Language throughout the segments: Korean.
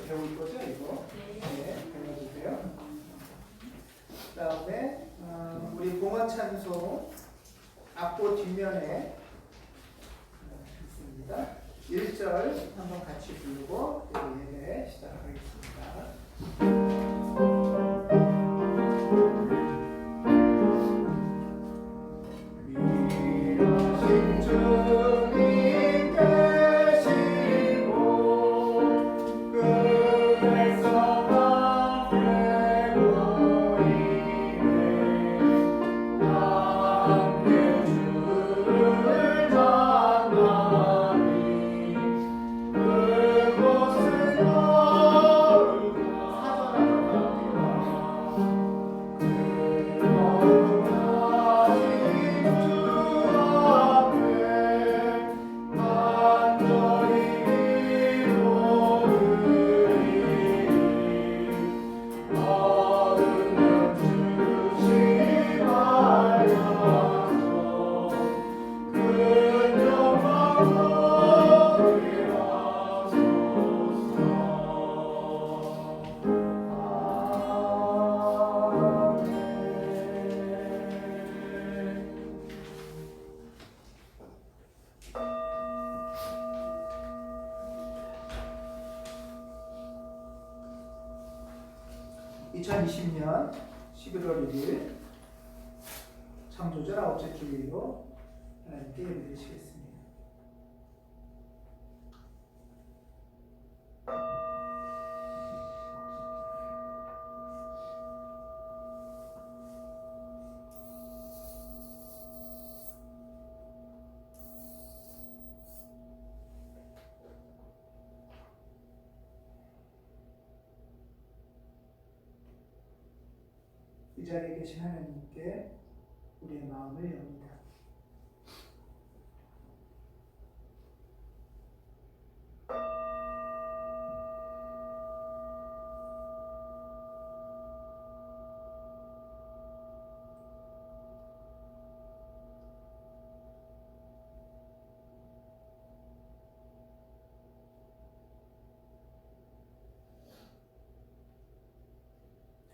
배울 거죠, 이거? 네, 배워주세요. 그 다음에 우리 봉헌 찬송 앞보 뒷면에 있습니다. 1절 한번 같이 부르고 예배 시작하겠습니다. (2020년 11월 1일) 창조절 9째 주일로 하나님께 예배드리시겠습니다. 이 자리에 계신 하나님께 우리의 마음을 엽니다.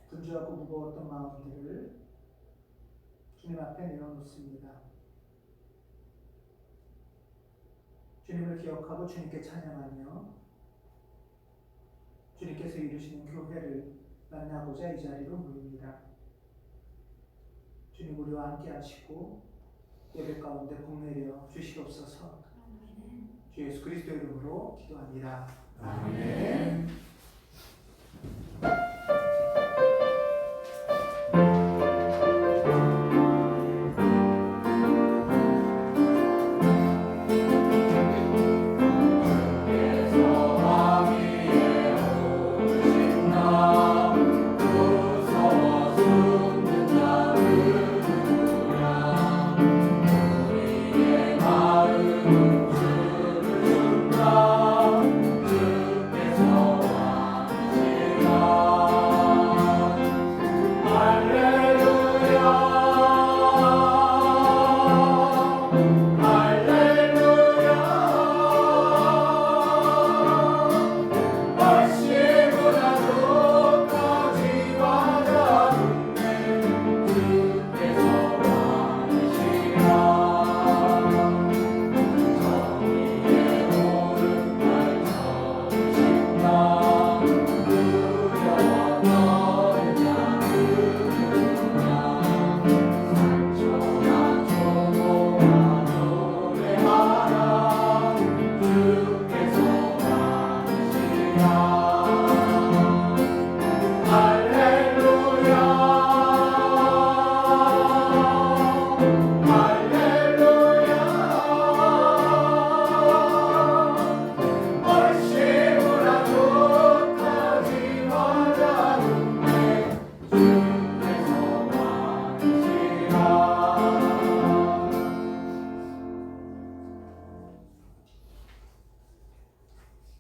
분주하고 무거웠던 마음들을 주님 앞에 내어놓습니다. 주님을 기억하고 주님께 찬양하며 주님께서 이루시는 교회를 만나고자 이 자리로 모입니다. 주님 우리와 함께 하시고 예배 가운데 복내려 주시옵소서. 주 예수 그리스도 이름으로 기도합니다. 아멘.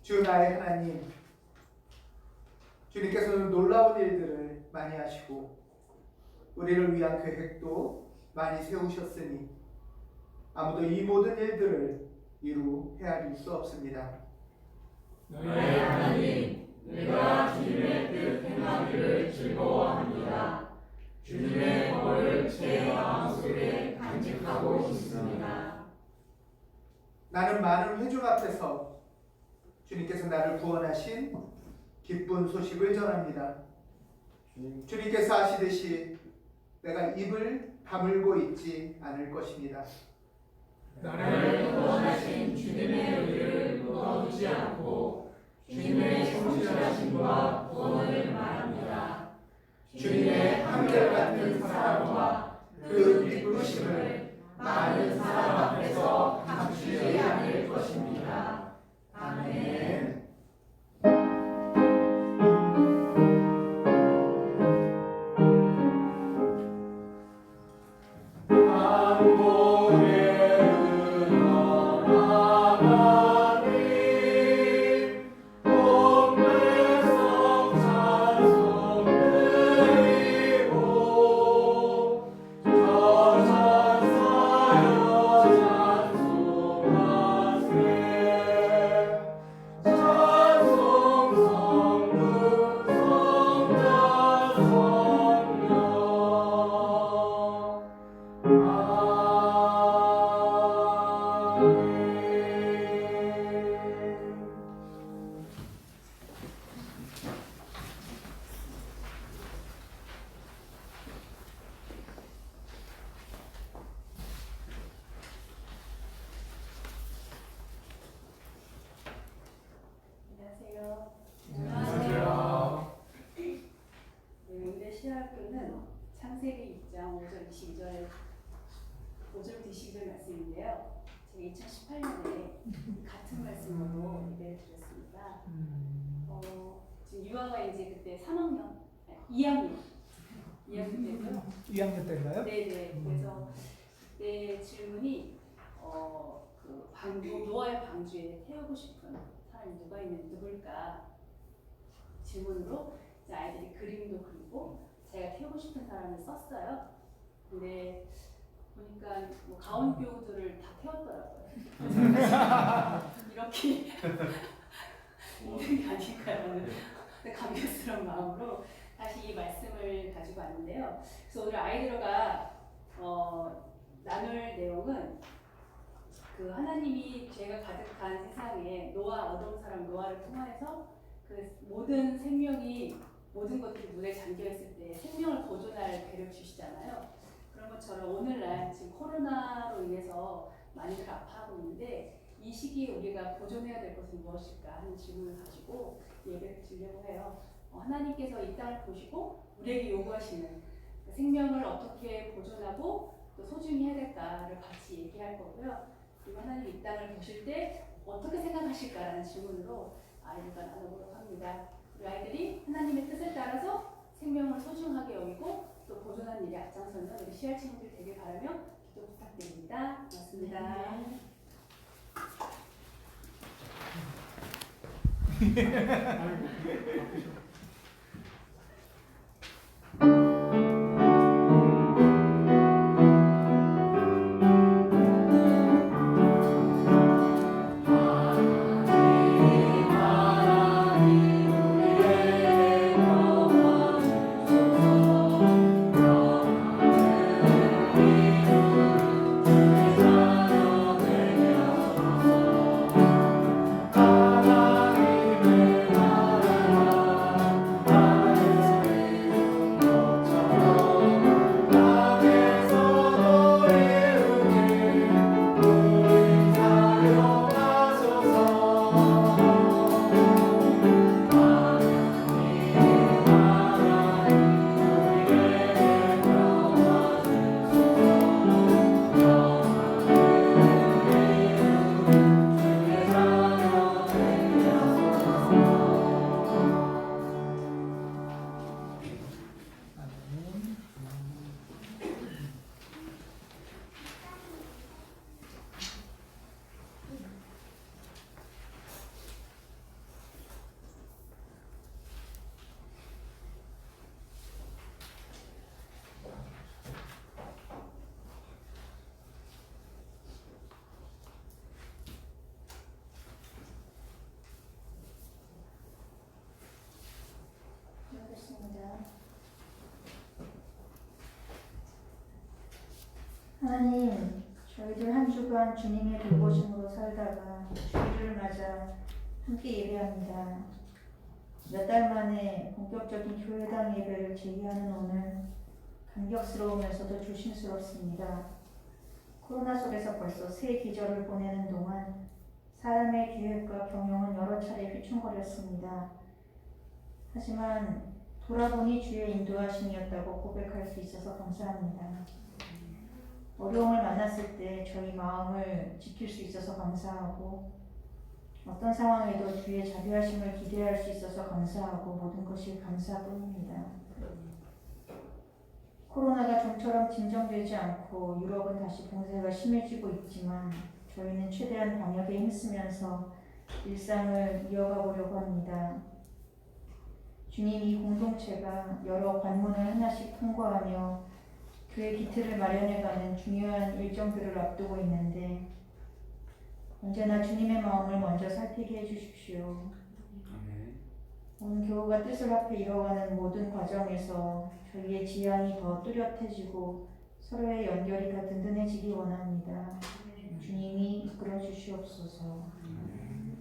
주 나의 하나님, 주님께서는 놀라운 일들을 많이 하시고 우리를 위한 계획도 많이 세우셨으니 아무도 이 모든 일들을 이루 헤아릴 수 없습니다. 너의 하나님, 내가 주님의 뜻 행하기를 즐거워합니다. 주님의 법을 제 마음속에 간직하고 싶습니다. 나는 많은 회중 앞에서 주님께서 나를 구원하신 기쁜 소식을 전합니다. 주님께서 아시듯이 내가 입을 다물고 있지 않을 것입니다. 나를 구원하신 주님의 의를 묻어두지 않고 주님의 성실하심과 구원을 말합니다. 주님의 한결같은 사랑과 그 기쁘심을 많은 사람 앞에서 감추지 않을 것입니다. 아멘. 안녕하세요. 네, 오늘의 시학교는 창세기 6장 5절 22절 5절부터 22절 말씀인데요. 제가 2018년에 같은 말씀으로 예배를 드렸습니다. 지금 유아가 이제 그때 3학년, 2학년 때고요. 2학년 때인가요? 네네. 그래서 내 질문이 그 노아의 방주에 태우고 싶은 사람이 누굴까 질문으로 이제 아이들이 그림도 그리고 제가 태우고 싶은 사람을 썼어요. 근데 보니까 뭐 가온교우들을 다 태웠더라고요. 이렇게 있는 게 아닐까라는 감격스러운 마음으로 다시 이 말씀을 가지고 왔는데요. 그래서 오늘 아이들과 나눌 내용은 그 하나님이 죄가 가득한 세상에 노아, 어두운 사람 노아를 통해서 그 모든 생명이 모든 것들이 물에 잠겨 있을 때 생명을 보존할 배를 주시잖아요. 그런 것처럼 오늘날 지금 코로나로 인해서 많이들 아파하고 있는데 이 시기에 우리가 보존해야 될 것은 무엇일까 하는 질문을 가지고 예배를 드리려고 해요. 하나님께서 이 땅을 보시고 우리에게 요구하시는 생명을 어떻게 보존하고 또 소중히 해야 될까를 같이 얘기할 거고요. 그리고 하나님 이 땅을 보실 때 어떻게 생각하실까라는 질문으로 아이들과 나눠보도록 합니다. 우리 아이들이 하나님의 뜻에 따라서 생명을 소중하게 여기고 또 보존하는 일에 앞장서는 우리 씨알 친구들 되길 바라며 기도 부탁드립니다. 고맙습니다. 하나님, 저희들 한 주간 주님의 돌보심으로 살다가 주일을 맞아 함께 예배합니다. 몇 달 만에 본격적인 교회당 예배를 제기하는 오늘 감격스러우면서도 조심스럽습니다. 코로나 속에서 벌써 새 계절을 보내는 동안 사람의 계획과 경영은 여러 차례 휘청거렸습니다. 하지만 돌아보니 주의 인도하심이었다고 고백할 수 있어서 감사합니다. 어려움을 만났을 때 저희 마음을 지킬 수 있어서 감사하고 어떤 상황에도 주의 자비하심을 기대할 수 있어서 감사하고 모든 것이 감사뿐입니다. 코로나가 좀처럼 진정되지 않고 유럽은 다시 봉쇄가 심해지고 있지만 저희는 최대한 방역에 힘쓰면서 일상을 이어가 보려고 합니다. 주님, 이 공동체가 여러 관문을 하나씩 통과하며 교회 기틀을 마련해가는 중요한 일정들을 앞두고 있는데 언제나 주님의 마음을 먼저 살피게 해주십시오. 온 교우가 뜻을 합해 이뤄가는 모든 과정에서 저희의 지향이 더 뚜렷해지고 서로의 연결이 더 든든해지기 원합니다. 주님이 이끌어 주시옵소서.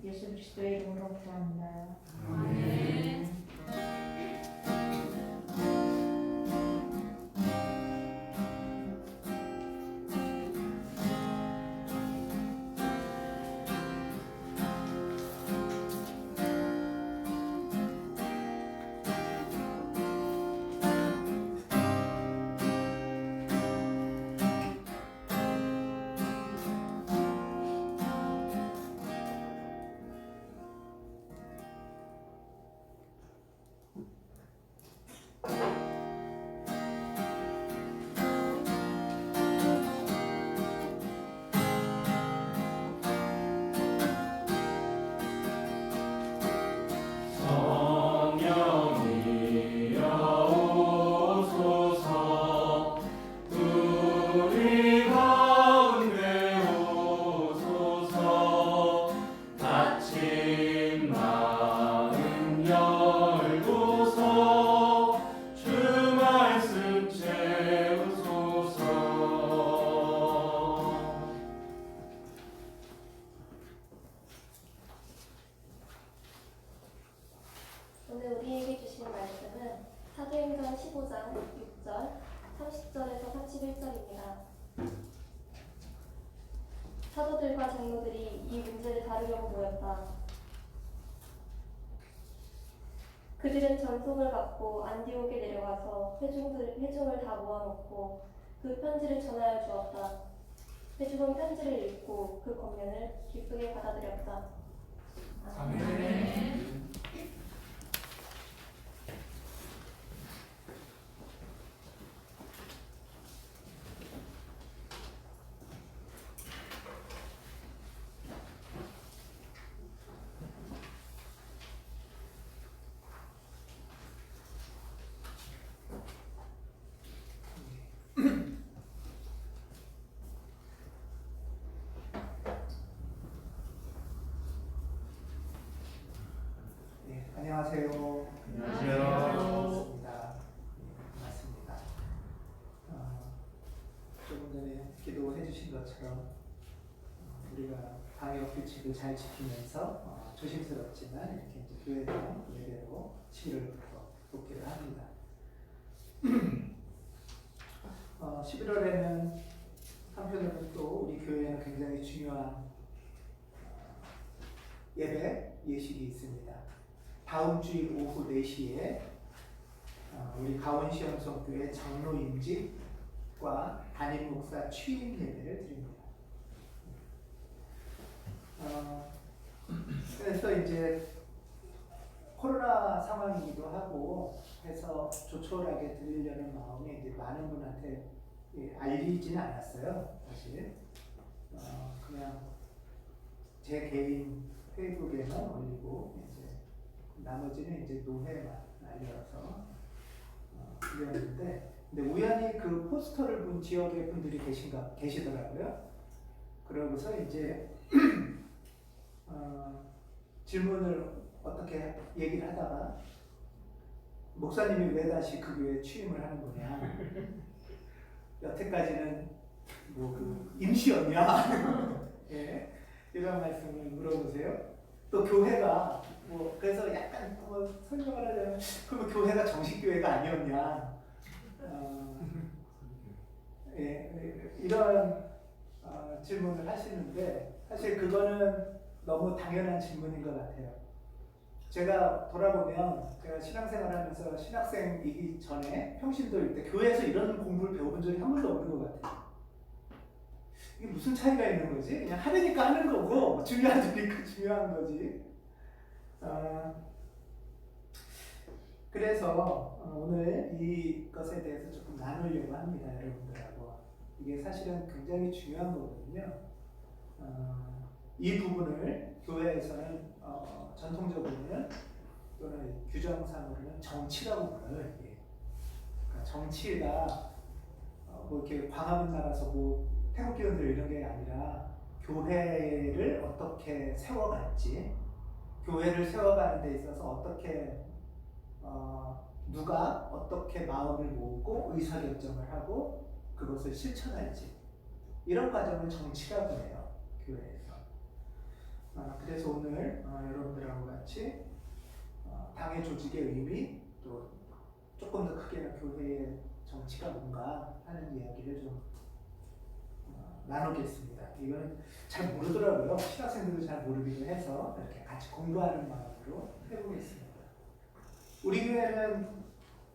예수 그리스도의 이름으로 기도합니다. 아멘. 오늘 우리에게 주신 말씀은 사도행전 15장 6절, 30절에서 31절입니다. 사도들과 장로들이 이 문제를 다루려고 모였다. 그들은 전송을 받고 안디옥에 내려가서 회중을 다 모아놓고 그 편지를 전하여 주었다. 회중은 편지를 읽고 그 권면을 기쁘게 받아들였다. 아멘. 네, 안녕하세요. 안녕하세요. 반갑습니다. 반갑습니다. 조금 전에 기도해 주신 것처럼 우리가 방역 규칙을 잘 지키면서 조심스럽지만 이렇게 이제 교회당 예배로 11월부터 복귀를 합니다. 11월에는 한편으로는 또 우리 교회에는 굉장히 중요한 예배 예식이 있습니다. 다음 주일 오후 4시에 우리 가원시험성교회 장로 임직과 담임 목사 취임 예배를 드립니다. 그래서 이제 코로나 상황이기도 하고 해서 조촐하게 드리려는 마음에 이제 많은 분한테 알리지는 않았어요. 사실 그냥 제 개인 페이스북에만 올리고 이제 나머지는 이제 노회만 알려서 그랬는데, 근데 우연히 그 포스터를 본 지역의 분들이 계시더라고요. 그러고서 이제 질문을 어떻게 얘기를 하다가 목사님이 왜 다시 그 교회에 취임을 하는 거냐. 여태까지는 뭐그 임시였냐? 예, 이런 말씀을 물어보세요. 또 교회가 뭐 그래서 약간 뭐 설명을 하자면 그러면 교회가 정식 교회가 아니었냐? 이런 질문을 하시는데 사실 그거는 너무 당연한 질문인 것 같아요. 제가 돌아보면 제가 신앙생활하면서 신학생이기 전에 평신도일 때 교회에서 이런 공부를 배워본 적이 한 번도 없는 것 같아요. 이게 무슨 차이가 있는 거지? 그냥 하려니까 하는 거고 중요하니까 중요한 거지. 그래서 오늘 이것에 대해서 조금 나누려고 합니다, 여러분들하고. 이게 사실은 굉장히 중요한 거거든요. 이 부분을 교회에서는 전통적으로는 또는 규정상으로는 정치라고 불러요. 이게. 그러니까 정치가 뭐 이렇게 광화문 나가서 뭐 태극기원들 이런 게 아니라 교회를 어떻게 세워갈지, 교회를 세워가는 데 있어서 어떻게 누가 어떻게 마음을 모으고 의사결정을 하고 그것을 실천할지, 이런 과정을 정치라고 해요, 교회에서. 그래서 오늘 여러분들하고 같이 당의 조직의 의미, 또 조금 더 크게는 교회의 정치가 뭔가 하는 이야기를 좀 나누겠습니다. 이거는 잘 모르더라고요. 신학생들도 잘 모르기도 해서 이렇게 같이 공부하는 마음으로 해보겠습니다. 우리 교회는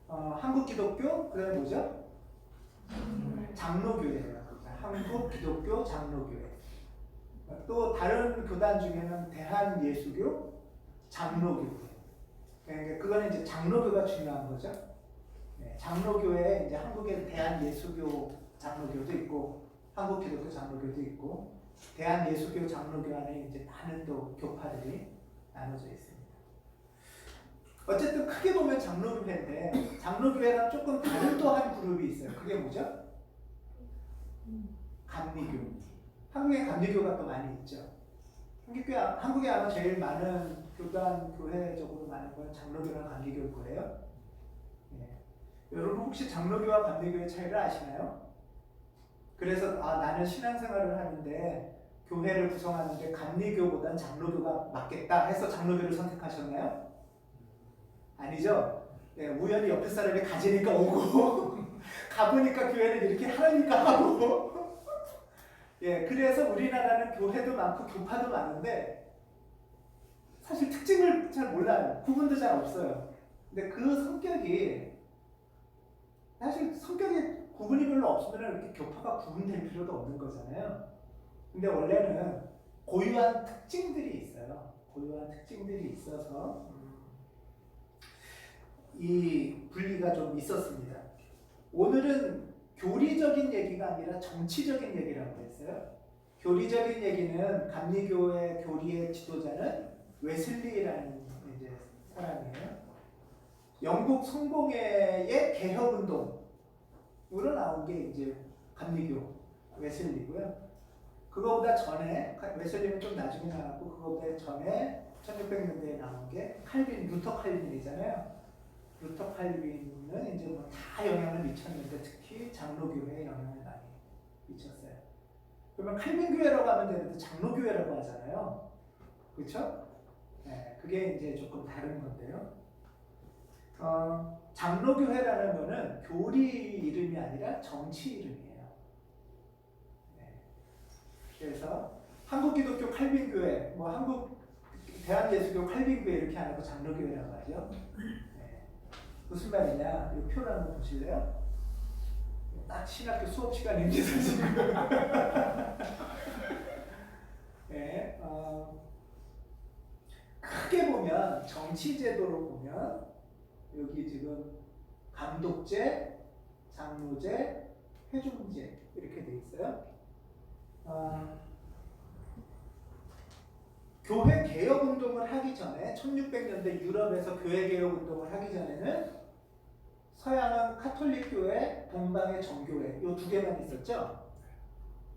한국 기독교, 그다음에 뭐죠? 장로교회예요. 한국 기독교 장로교회. 또 다른 교단 중에는 대한예수교 장로교회. 그러니까 그거는 이제 장로교가 중요한 거죠. 네, 장로교회에 이제 한국에 대한예수교 장로교도 있고, 한국 기독교 장로교도 있고, 대한예수교 장로교 안에 이제 많은 또 교파들이 나눠져 있습니다. 어쨌든 크게 보면 장로교회인데, 장로교회랑 조금 다른 또 한 그룹이 있어요. 그게 뭐죠? 감리교. 한국에 감리교가 또 많이 있죠. 한국에 아마 제일 많은 교단, 교회적으로 많은 건 장로교랑 감리교일 거예요. 예. 여러분 혹시 장로교와 감리교의 차이를 아시나요? 그래서 나는 신앙생활을 하는데 교회를 구성하는데 감리교보단 장로교가 맞겠다 해서 장로교를 선택하셨나요? 아니죠. 예, 우연히 옆에 사람이 가지니까 오고 가보니까 교회는 이렇게 하라니까 하고 예, 그래서 우리나라는 교회도 많고 교파도 많은데 사실 특징을 잘 몰라요. 구분도 잘 없어요. 근데 그 성격이 사실 성격이 구분이 별로 없으면 이렇게 교파가 구분될 필요도 없는 거잖아요. 근데 원래는 고유한 특징들이 있어요. 고유한 특징들이 있어서 이 분리가 좀 있었습니다. 오늘은 교리적인 얘기가 아니라 정치적인 얘기라고 했어요. 교리적인 얘기는 감리교의 교리의 지도자는 웨슬리라는 이제 사람이에요. 영국 성공회의 개혁운동으로 나온 게 이제 감리교 웨슬리고요. 그거보다 전에 웨슬리는 좀 나중에 나왔고 그거보다 전에 1600년대에 나온 게 루터 칼빈이잖아요. 루터 칼빈은 이제 뭐 다 영향을 미쳤는데 특히 장로교회에 영향을 많이 미쳤어요. 그러면 칼빈교회라고 하면 되는데 장로교회라고 하잖아요. 그렇죠? 네, 그게 이제 조금 다른 건데요. 장로교회라는 거는 교리 이름이 아니라 정치 이름이에요. 네. 그래서 한국기독교 칼빈교회, 뭐 한국 대한예수교 칼빈교회 이렇게 안 하고 장로교회라고 하죠. 네. 무슨 말이냐? 이 표를 한번 보실래요? 딱 신학교 수업 시간입니다 지금. 네, 크게 보면 정치제도로 보면 여기 지금 감독제, 장로제, 회중제 이렇게 돼 있어요. 교회 개혁 운동을 하기 전에 1600년대 유럽에서 교회 개혁 운동을 하기 전에는 서양은 카톨릭 교회, 동방의 정교회 이 두 개만 있었죠.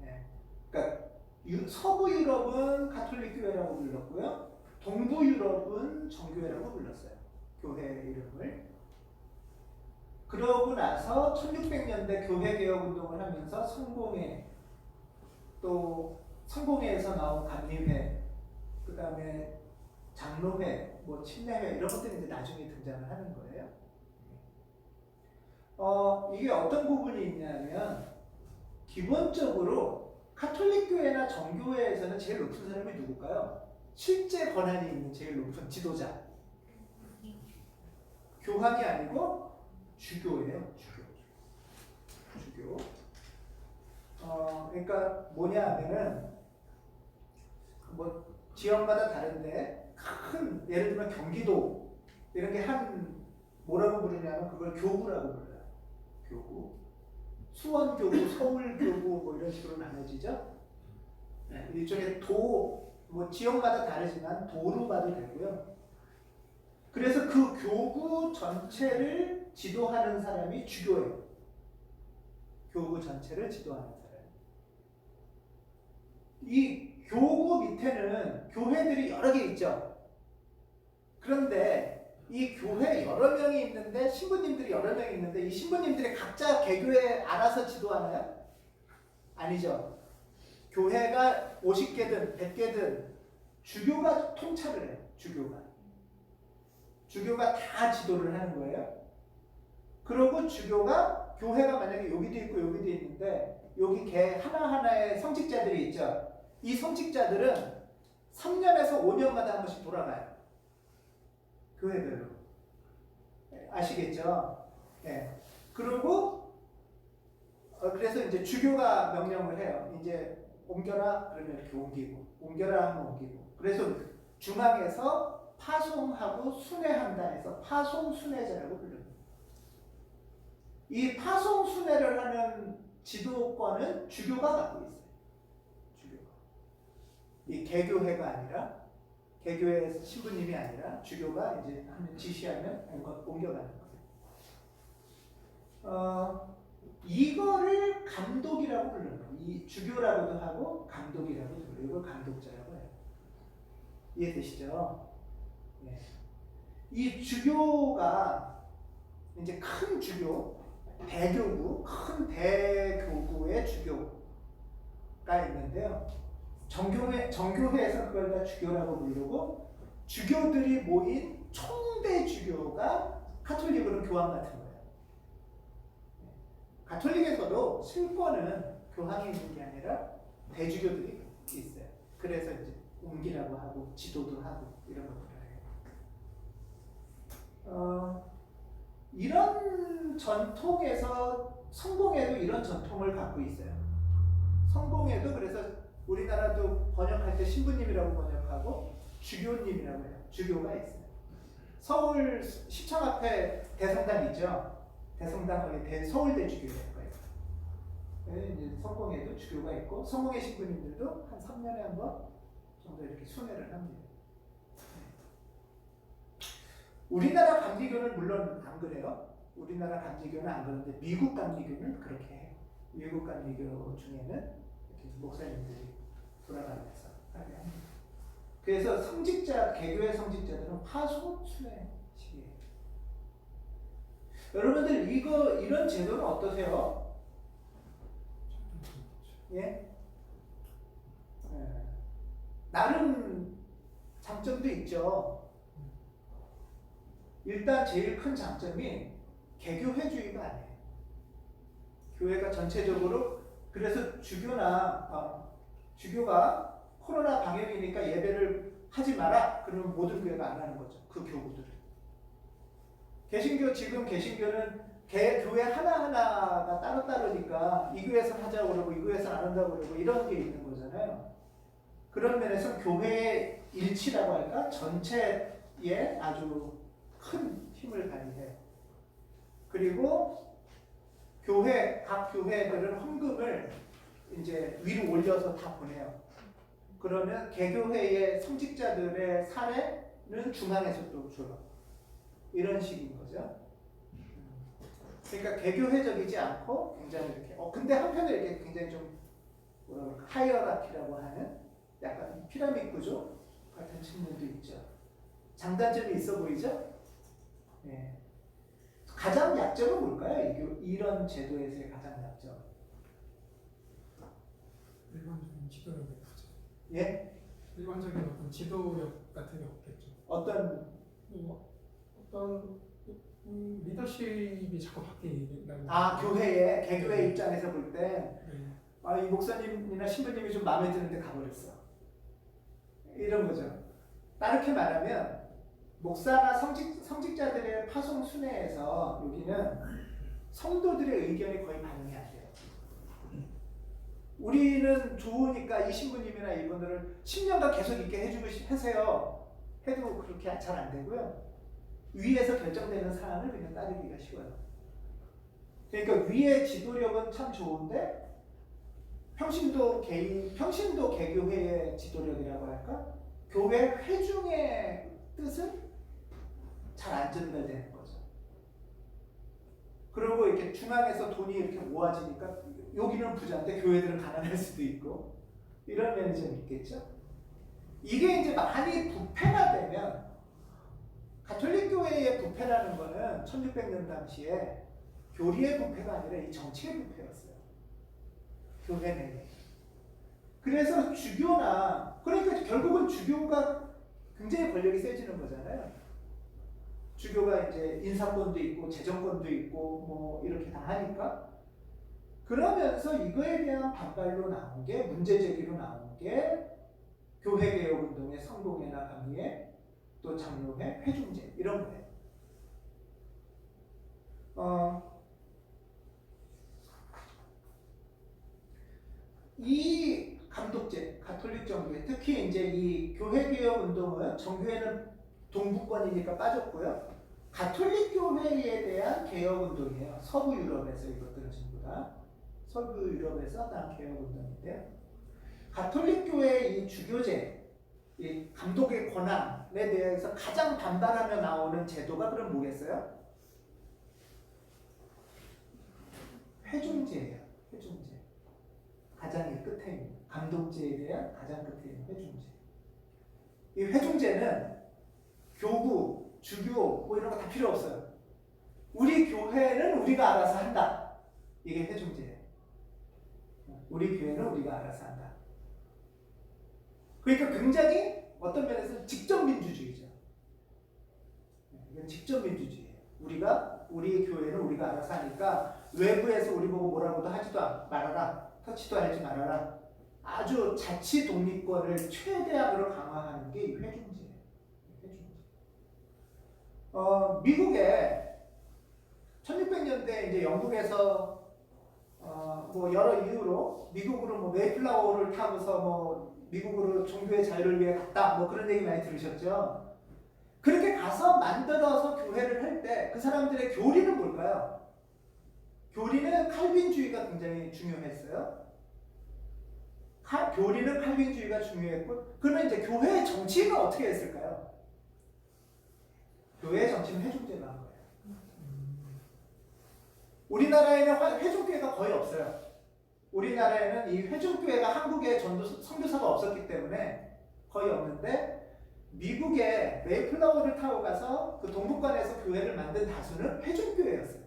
네. 그러니까 서부 유럽은 카톨릭 교회라고 불렀고요, 동부 유럽은 정교회라고 불렀어요. 교회 이름을. 그러고 나서 1600년대 교회 개혁 운동을 하면서 성공회 또 성공회에서 나온 감리회, 그 다음에 장로회, 뭐 침례회 이런 것들이 이제 나중에 등장을 하는 거예요. 이게 어떤 부분이 있냐면 기본적으로 카톨릭 교회나 정교회에서는 제일 높은 사람이 누굴까요? 실제 권한이 있는 제일 높은 지도자. 교황이 아니고 주교예요. 주교. 그러니까 뭐냐 하면은 뭐 지역마다 다른데 큰 예를 들면 경기도 이런 게 한 뭐라고 부르냐면 그걸 교구라고 불러요. 교구. 수원교구, 서울교구 뭐 이런 식으로 나눠지죠. 네, 일종의 뭐 지역마다 다르지만 도로 봐도 되고요. 그래서 그 교구 전체를 지도하는 사람이 주교예요. 교구 전체를 지도하는 사람. 이 교구 밑에는 교회들이 여러 개 있죠. 그런데 이 교회 여러 명이 있는데 신부님들이 여러 명이 있는데 이 신부님들이 각자 개교에 알아서 지도하나요? 아니죠. 교회가 50개든 100개든 주교가 통찰을 해요. 주교가 다 지도를 하는 거예요. 그리고 주교가 교회가 만약에 여기도 있고 여기도 있는데 여기 개 하나하나의 성직자들이 있죠. 이 성직자들은 3년에서 5년마다 한 번씩 돌아가요. 교회별로. 아시겠죠? 네. 그리고 그래서 이제 주교가 명령을 해요. 이제 옮겨라 그러면 이렇게 옮겨라 하면 옮기고. 그래서 중앙에서 파송하고 순회한다 해서 파송순회제라고 부릅니다. 이 파송순회를 하는 지도권은 주교가 갖고 있어요. 주교가. 이 개교회가 아니라 개교회 신부님이 아니라 주교가 이제 지시하면 옮겨가는 거예요. 이거를 감독이라고 불러요. 이 주교라고도 하고 감독이라고도 불러요. 이걸 감독자라고 해요. 이해되시죠? 네. 이 주교가 이제 큰 주교, 대교구, 큰 대교구의 주교가 있는데요. 정교회에서 그걸 다 주교라고 부르고 주교들이 모인 총대 주교가 카톨릭으로는 교황 같은 거예요. 가톨릭에서도 실권은 교황이 있는 게 아니라 대주교들이 있어요. 그래서 이제 옮기라고 하고 지도도 하고 이런 것들을 해요. 이런 전통에서 성공회도 이런 전통을 갖고 있어요. 성공회도 그래서 우리나라도 번역할 때 신부님이라고 번역하고 주교님이라고 해요. 주교가 있어요. 서울 시청 앞에 대성당 있죠. 대성당 거기 서울대 주교회가 있어요. 이제 성공회도 주교가 있고 성공회 신부님들도 한 3년에 한 번 정도 이렇게 순회를 합니다. 우리나라 감리교는 물론 안 그래요. 우리나라 감리교는 안 그런데 미국 감리교는 그렇게 해요. 미국 감리교 중에는 이렇게 목사님들이 돌아가면서 하게 합니다. 그래서 개교회 성직자들은 파송 순회식이에요. 여러분들 이런 제도는 어떠세요? 예? 나름 장점도 있죠. 일단 제일 큰 장점이 개교회주의가 아니에요. 교회가 전체적으로 그래서 주교가 코로나 방역이니까 예배를 하지 마라. 그러면 모든 교회가 안 하는 거죠. 그 교구들은. 지금 개신교는 교회 하나하나가 따로따로니까 이 교회에서 하자고 그러고 이 교회에서 안 한다고 그러고 이런 게 있는 거잖아요. 그런 면에서 교회의 일치라고 할까? 전체에 아주 큰 힘을 발휘해요. 그리고 각 교회들은 헌금을 이제 위로 올려서 다 보내요. 그러면 개교회의 성직자들의 사례는 중앙에서 또 줘요. 이런 식인 거죠. 그러니까 개교회적이지 않고 굉장히 이렇게 근데 한편에 이렇게 굉장히 좀 하이어라키라고 하는 약간 피라미드 구조 같은 측면도 있죠. 장단점이 있어 보이죠? 네. 가장 약점은 뭘까요? 이런 제도에서의 가장 약점. 일반적으로 지도력이 없죠. 예? 일반적인 어떤 지도력 같은 게 없겠죠. 어떤 어떤 리더십이 자꾸 바뀌는. 교회의 개교회 입장에서 볼 때 네. 이 목사님이나 신부님이 좀 마음에 드는데 가버렸어. 이런 거죠. 다르게 말하면 목사나 성직자들의 파송 순회에서 여기는 성도들의 의견이 거의 반영이 안 돼요. 우리는 좋으니까 이 신부님이나 이분들을 10년간 계속 있게 해주고 하세요. 해도 그렇게 잘 안 되고요. 위에서 결정되는 사안을 그냥 따르기가 쉬워요. 그러니까 위의 지도력은 참 좋은데 평신도 개교회의 지도력이라고 할까? 교회 회중의 뜻은 잘 안 전달되는 거죠. 그리고 이렇게 중앙에서 돈이 이렇게 모아지니까 여기는 부자인데 교회들은 가난할 수도 있고 이런 면이 좀 있겠죠. 이게 이제 많이 부패화되면 가톨릭 교회의 부패라는 거는 1600년 당시에 교리의 부패가 아니라 이 정치의 부패였어요. 교회 내에. 그래서 주교나 그러니까 결국은 주교가 굉장히 권력이 세지는 거잖아요. 주교가 이제 인사권도 있고 재정권도 있고 뭐 이렇게 다 하니까 그러면서 이거에 대한 반발로 나온 게 문제 제기로 나온 게 교회 개혁 운동의 성공회나 강의회 또 장로회 회중제 이런 거예요. 이 감독제 가톨릭 정교회 특히 이제 이 교회 개혁 운동은 정교회는 동부권이니까 빠졌고요. 가톨릭 교회에 대한 개혁 운동이에요. 서부 유럽에서 이것들은 전부 다 서부 유럽에서 난 개혁 운동인데요. 가톨릭 교회의 이 주교제, 이 감독의 권한에 대해서 가장 반발하며 나오는 제도가 그럼 뭐겠어요? 회중제예요. 회중제. 가장 이 끝에 있는 감독제에 대한 가장 끝에 있는 회중제. 이 회중제는 교구, 주교 뭐 이런 거 다 필요 없어요. 우리 교회는 우리가 알아서 한다. 이게 회중제예요. 우리 교회는 우리가 알아서 한다. 그러니까 굉장히 어떤 면에서 직접민주주의죠. 이건 직접민주주의예요. 우리 교회는 우리가 알아서 하니까 외부에서 우리 보고 뭐라고도 하지도 말아라. 터치도 하지 말아라. 아주 자치 독립권을 최대한으로 강화하는 게 이 회중제예요. 미국에 1600년대 이제 영국에서 뭐 여러 이유로 미국으로 뭐 메이플라워를 타고서 뭐 미국으로 종교의 자유를 위해 갔다 뭐 그런 얘기 많이 들으셨죠? 그렇게 가서 만들어서 교회를 할 때 그 사람들의 교리는 뭘까요? 교리는 칼빈주의가 굉장히 중요했어요. 교리는 칼빈주의가 중요했고 그러면 이제 교회의 정치가 어떻게 했을까요? 교회의 정치는 회중제가 한 거예요. 우리나라에는 회중교회가 거의 없어요. 우리나라에는 이 회중교회가 한국에 선교사가 없었기 때문에 거의 없는데 미국에 메이플라워를 타고 가서 그 동북권에서 교회를 만든 다수는 회중교회였어요.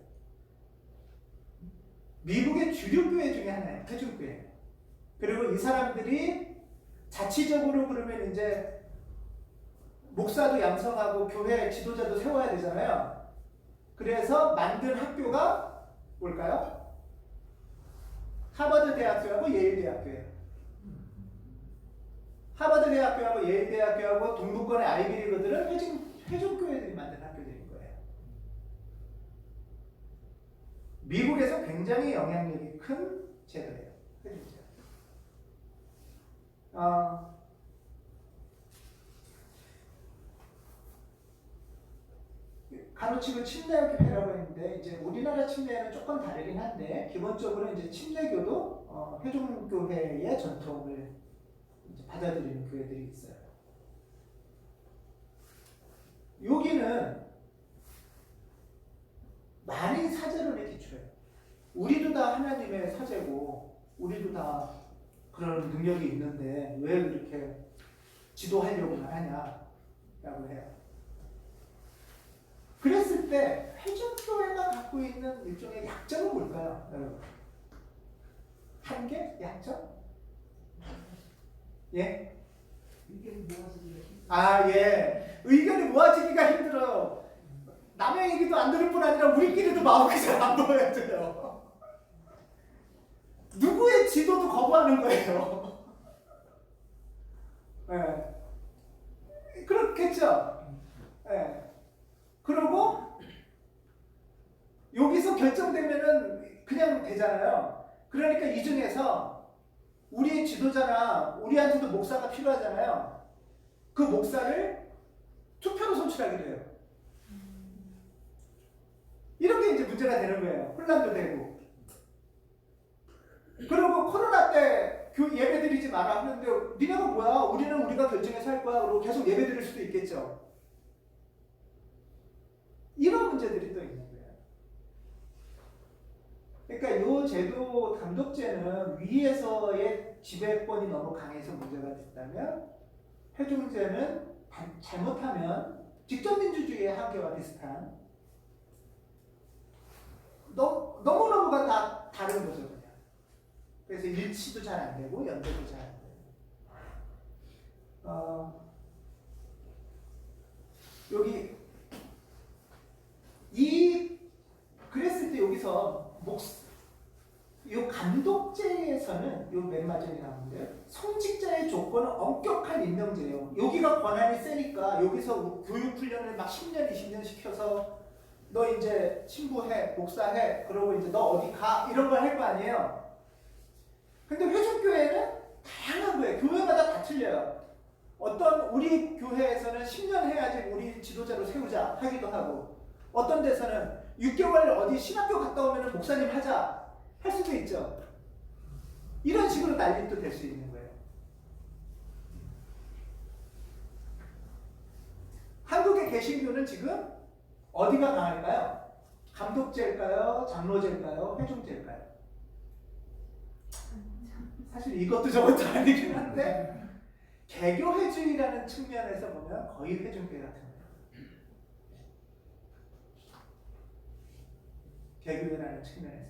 미국의 주류교회 중에 하나예요. 회중교회. 그리고 이 사람들이 자치적으로 그러면 이제 목사도 양성하고 교회 지도자도 세워야 되잖아요. 그래서 만든 학교가 뭘까요? 하버드 대학교하고 예일 대학교예요. 하버드 대학교하고 예일 대학교하고 동부권의 아이비리그들은 회중교회들이 만든 학교들인 거예요. 미국에서 굉장히 영향력이 큰 제도예요. 회중제. 가로치고 침례교회라고 했는데 이제 우리나라 침례는 조금 다르긴 한데 기본적으로 이제 침례교도 회중교회의 전통을 이제 받아들이는 교회들이 있어요. 여기는 많이 사제론에 기초해요. 우리도 다 하나님의 사제고 우리도 다 그런 능력이 있는데 왜 이렇게 지도하려고만 하냐라고 해요. 그랬을 때 회중교회가 갖고 있는 일종의 약점은 뭘까요, 여러분? 한계? 약점? 예? 의견이 모아지기가 힘들어요. 아, 예. 의견이 모아지기가 힘들어요. 남의 얘기도 안 들을 뿐 아니라 우리끼리도 마음이 잘 안 보여져요. 누구의 지도도 거부하는 거예요. 예. 그렇겠죠? 예. 그리고 여기서 결정되면은 그냥 되잖아요. 그러니까 이 중에서 우리의 지도자나 우리한테도 목사가 필요하잖아요. 그 목사를 투표로 선출하기로 해요. 이런 게 이제 문제가 되는 거예요. 혼란도 되고. 그리고 코로나 때 예배 드리지 마라 하는데 니네가 뭐야? 우리는 우리가 결정해서 할 거야. 그러고 계속 예배 드릴 수도 있겠죠. 이런 문제들이 또 있는 거예요. 그러니까 이 제도 감독제는 위에서의 지배권이 너무 강해서 문제가 됐다면 회중제는 잘못하면 직접민주주의의 한계와 비슷한 너무너무가 다 다른 거죠, 그냥. 그래서 일치도 잘 안 되고 연대도 잘 안 돼요. 여기 그랬을 때 여기서 요 감독제에서는 요 맨 마지막에 나오는데요. 성직자의 조건은 엄격한 임명제예요. 여기가 권한이 세니까 여기서 교육 훈련을 막 10년, 20년 시켜서 너 이제 신부해, 목사해, 그러고 이제 너 어디 가 이런 걸 할 거 아니에요. 근데 회중교회는 다양한 거예요. 교회마다 다 틀려요. 어떤 우리 교회에서는 10년 해야지 우리 지도자로 세우자 하기도 하고, 어떤 데서는 6개월 어디 신학교 갔다 오면 목사님 하자 할 수도 있죠. 이런 식으로 난립도 될 수 있는 거예요. 한국의 개신교는 지금 어디가 강할까요? 감독제일까요? 장로제일까요? 회중제일까요? 사실 이것도 저것도 아니긴 한데 개교회주의라는 측면에서 보면 거의 회중교회 같은 거예요. 개교회라는 측면에서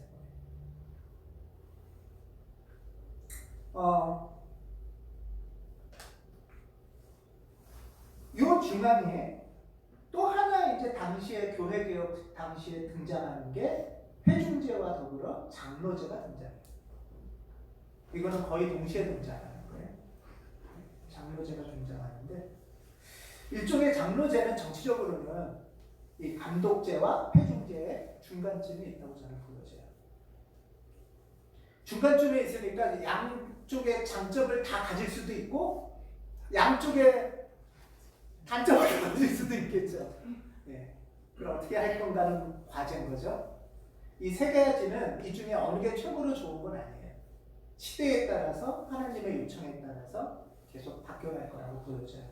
요 중앙에 또 하나 이제 당시에 교회개혁 당시에 등장하는 게 회중제와 더불어 장로제가 등장해요. 이거는 거의 동시에 등장하는 거예요. 장로제가 등장하는데 일종의 장로제는 정치적으로는 이 감독제와 회중제의 중간쯤에 있다고 저는 보여져요. 중간쯤에 있으니까 양쪽의 장점을 다 가질 수도 있고 양쪽의 단점을 가질 수도 있겠죠. 예. 그럼 어떻게 할 건가는 과제인 거죠. 이 세 가지는 이 중에 어느 게 최고로 좋은 건 아니에요. 시대에 따라서 하나님의 요청에 따라서 계속 바뀌어갈 거라고 보여져요.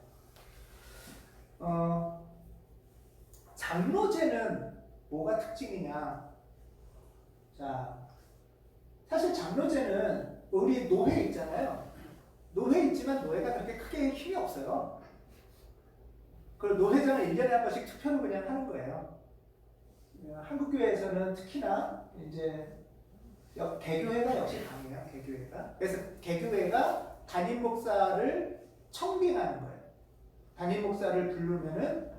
장로제는 뭐가 특징이냐? 자, 사실 장로제는 우리 노회 있잖아요. 노회 있지만 노회가 그렇게 크게 힘이 없어요. 그리고 노회장은 1년에 한 번씩 투표를 그냥 하는 거예요. 한국교회에서는 특히나 이제 개교회가 역시 강해요. 개교회가. 그래서 개교회가 담임 목사를 청빙하는 거예요. 담임 목사를 부르면은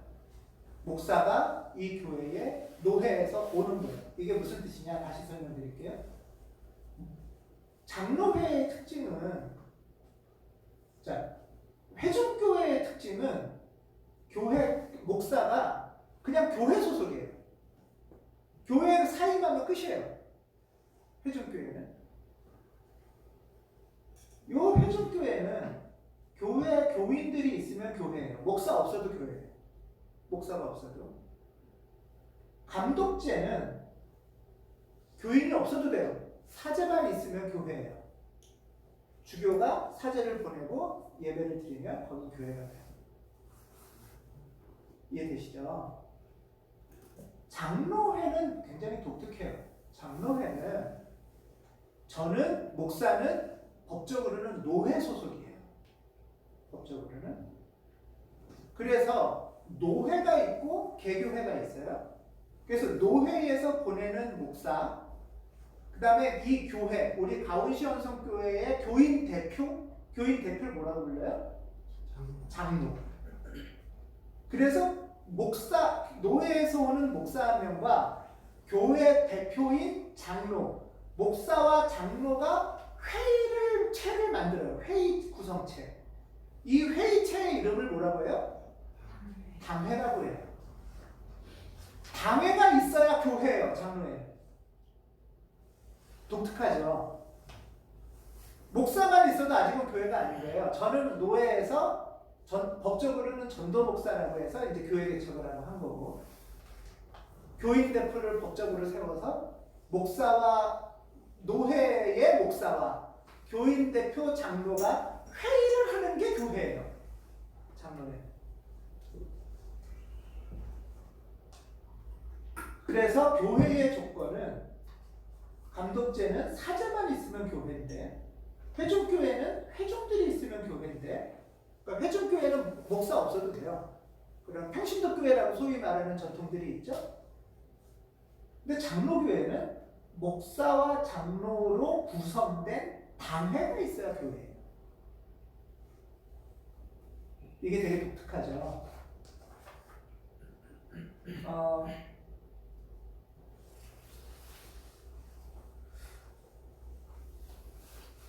목사가 이 교회의 노회에서 오는 거예요. 이게 무슨 뜻이냐? 다시 설명드릴게요. 장로회의 특징은, 자, 회중교회의 특징은 교회 목사가 그냥 교회 소속이에요. 교회에 사임하면 끝이에요. 회중교회는. 요 회중교회는 교회 교인들이 있으면 교회예요. 목사 없어도 교회예요. 목사가 없어도. 감독제는 교인이 없어도 돼요. 사제만 있으면 교회예요. 주교가 사제를 보내고 예배를 드리면 거기 교회가 돼요. 이해되시죠? 장로회는 굉장히 독특해요. 장로회는 저는 목사는 법적으로는 노회 소속이에요. 법적으로는. 그래서 노회가 있고 개교회가 있어요. 그래서 노회에서 보내는 목사, 그 다음에 이 교회, 우리 가온시원성교회의 교인 대표, 교인 대표를 뭐라고 불러요? 장. 장로. 그래서 목사, 노회에서 오는 목사 한 명과 교회 대표인 장로, 목사와 장로가 체를 만들어요. 회의 구성체. 이 회의체의 이름을 뭐라고 해요? 당회라고 해요. 당회가 있어야 교회예요. 장로회. 독특하죠. 목사만 있어도 아직은 교회가 아닌 거예요. 저는 노회에서 법적으로는 전도 목사라고 해서 이제 교회 개척을 하고 한 거고, 교인 대표를 법적으로 세워서 목사와 노회의 목사와 교인 대표 장로가 회의를 하는 게 교회예요. 장로회. 그래서 교회의 조건은 감독제는 사제만 있으면 교회인데, 회중교회는 회중들이 있으면 교회인데, 그러니까 회중교회는 목사 없어도 돼요. 그럼 평신도교회라고 소위 말하는 전통들이 있죠. 근데 장로교회는 목사와 장로로 구성된 당회가 있어야 교회예요. 이게 되게 독특하죠.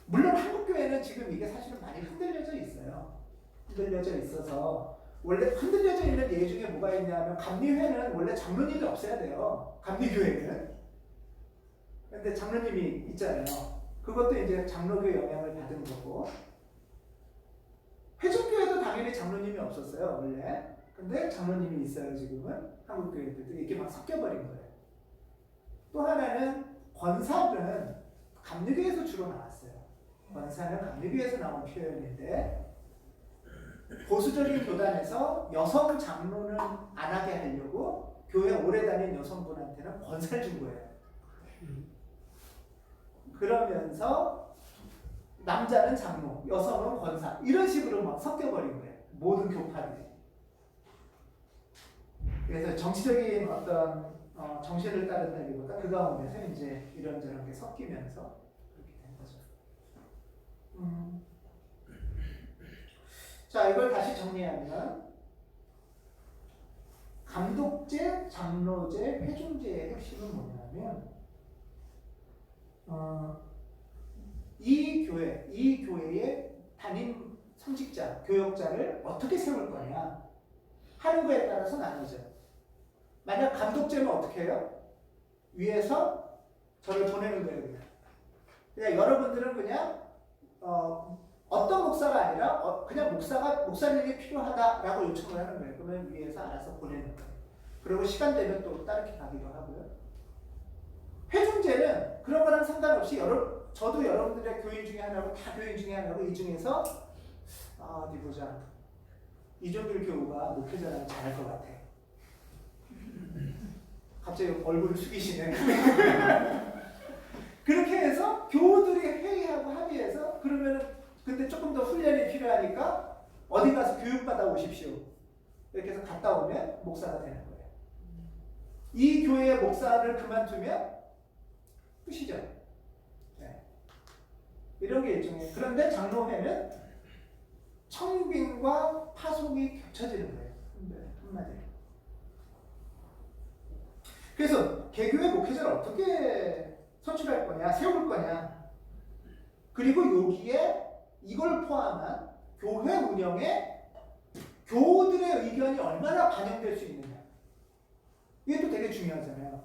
물론 한국교회는 지금 이게 사실은 많이 흔들려져 있어요. 흔들려져 있어서, 원래 흔들려져 있는 예 중에 뭐가 있냐면, 감리회는 원래 장로님이 없어야 돼요. 감리교회는. 근데 장로님이 있잖아요. 그것도 이제 장로교회 영향을 받은 거고, 회중교회도 당연히 장로님이 없었어요, 원래. 근데 장로님이 있어요, 지금은. 한국교회들도 이렇게 막 섞여버린 거예요. 또 하나는 권사들은 감리교회에서 주로 나왔어요. 권사는 감리교회에서 나온 표현인데, 보수적인 교단에서 여성 장로는 안 하게 하려고 교회 오래 다닌 여성분한테는 권사를 준 거예요. 그러면서 남자는 장로, 여성은 권사, 이런 식으로 막 섞여버린 거예요. 모든 교파들이. 그래서 정치적인 어떤 정신을 따른다기보다 그 가운데서 이제 이런저런 게 섞이면서 그렇게 된 거죠. 자, 이걸 다시 정리하면, 감독제, 장로제, 회중제의 핵심은 뭐냐면, 이 교회의 담임 성직자, 교역자를 어떻게 세울 거냐 하는 거에 따라서 나누죠. 만약 감독제는 어떻게 해요? 위에서 저를 보내는 거예요. 그냥 여러분들은 그냥 어떤 목사가 아니라 그냥 목사님이 필요하다라고 요청을 하는 거예요. 그러면 위에서 알아서 보내는 거예요. 그리고 시간 되면 또 따르게 가기도 하고요. 회중제는 그런 거랑 상관없이 저도 여러분들의 교인 중에 하나고 다 교인 중에 하나고, 이 중에서 어디 보자, 이종필 교우가 목회자라면 잘할 것 같아. 갑자기 얼굴을 숙이시네. 그렇게 해서 교우들이 회의하고 합의해서, 그러면은 근데 조금 더 훈련이 필요하니까 어디 가서 교육받아 오십시오. 이렇게 해서 갔다 오면 목사가 되는 거예요. 이 교회의 목사를 그만두면 끝이죠. 네. 이런 게 일종의. 그런데 장로회는 청빙과 파송이 겹쳐지는 거예요. 한마디로. 그래서 개교회 목회자를 어떻게 선출할 거냐, 세울 거냐, 그리고 여기에 이걸 포함한 교회 운영에 교우들의 의견이 얼마나 반영될 수 있느냐, 이게 또 되게 중요하잖아요.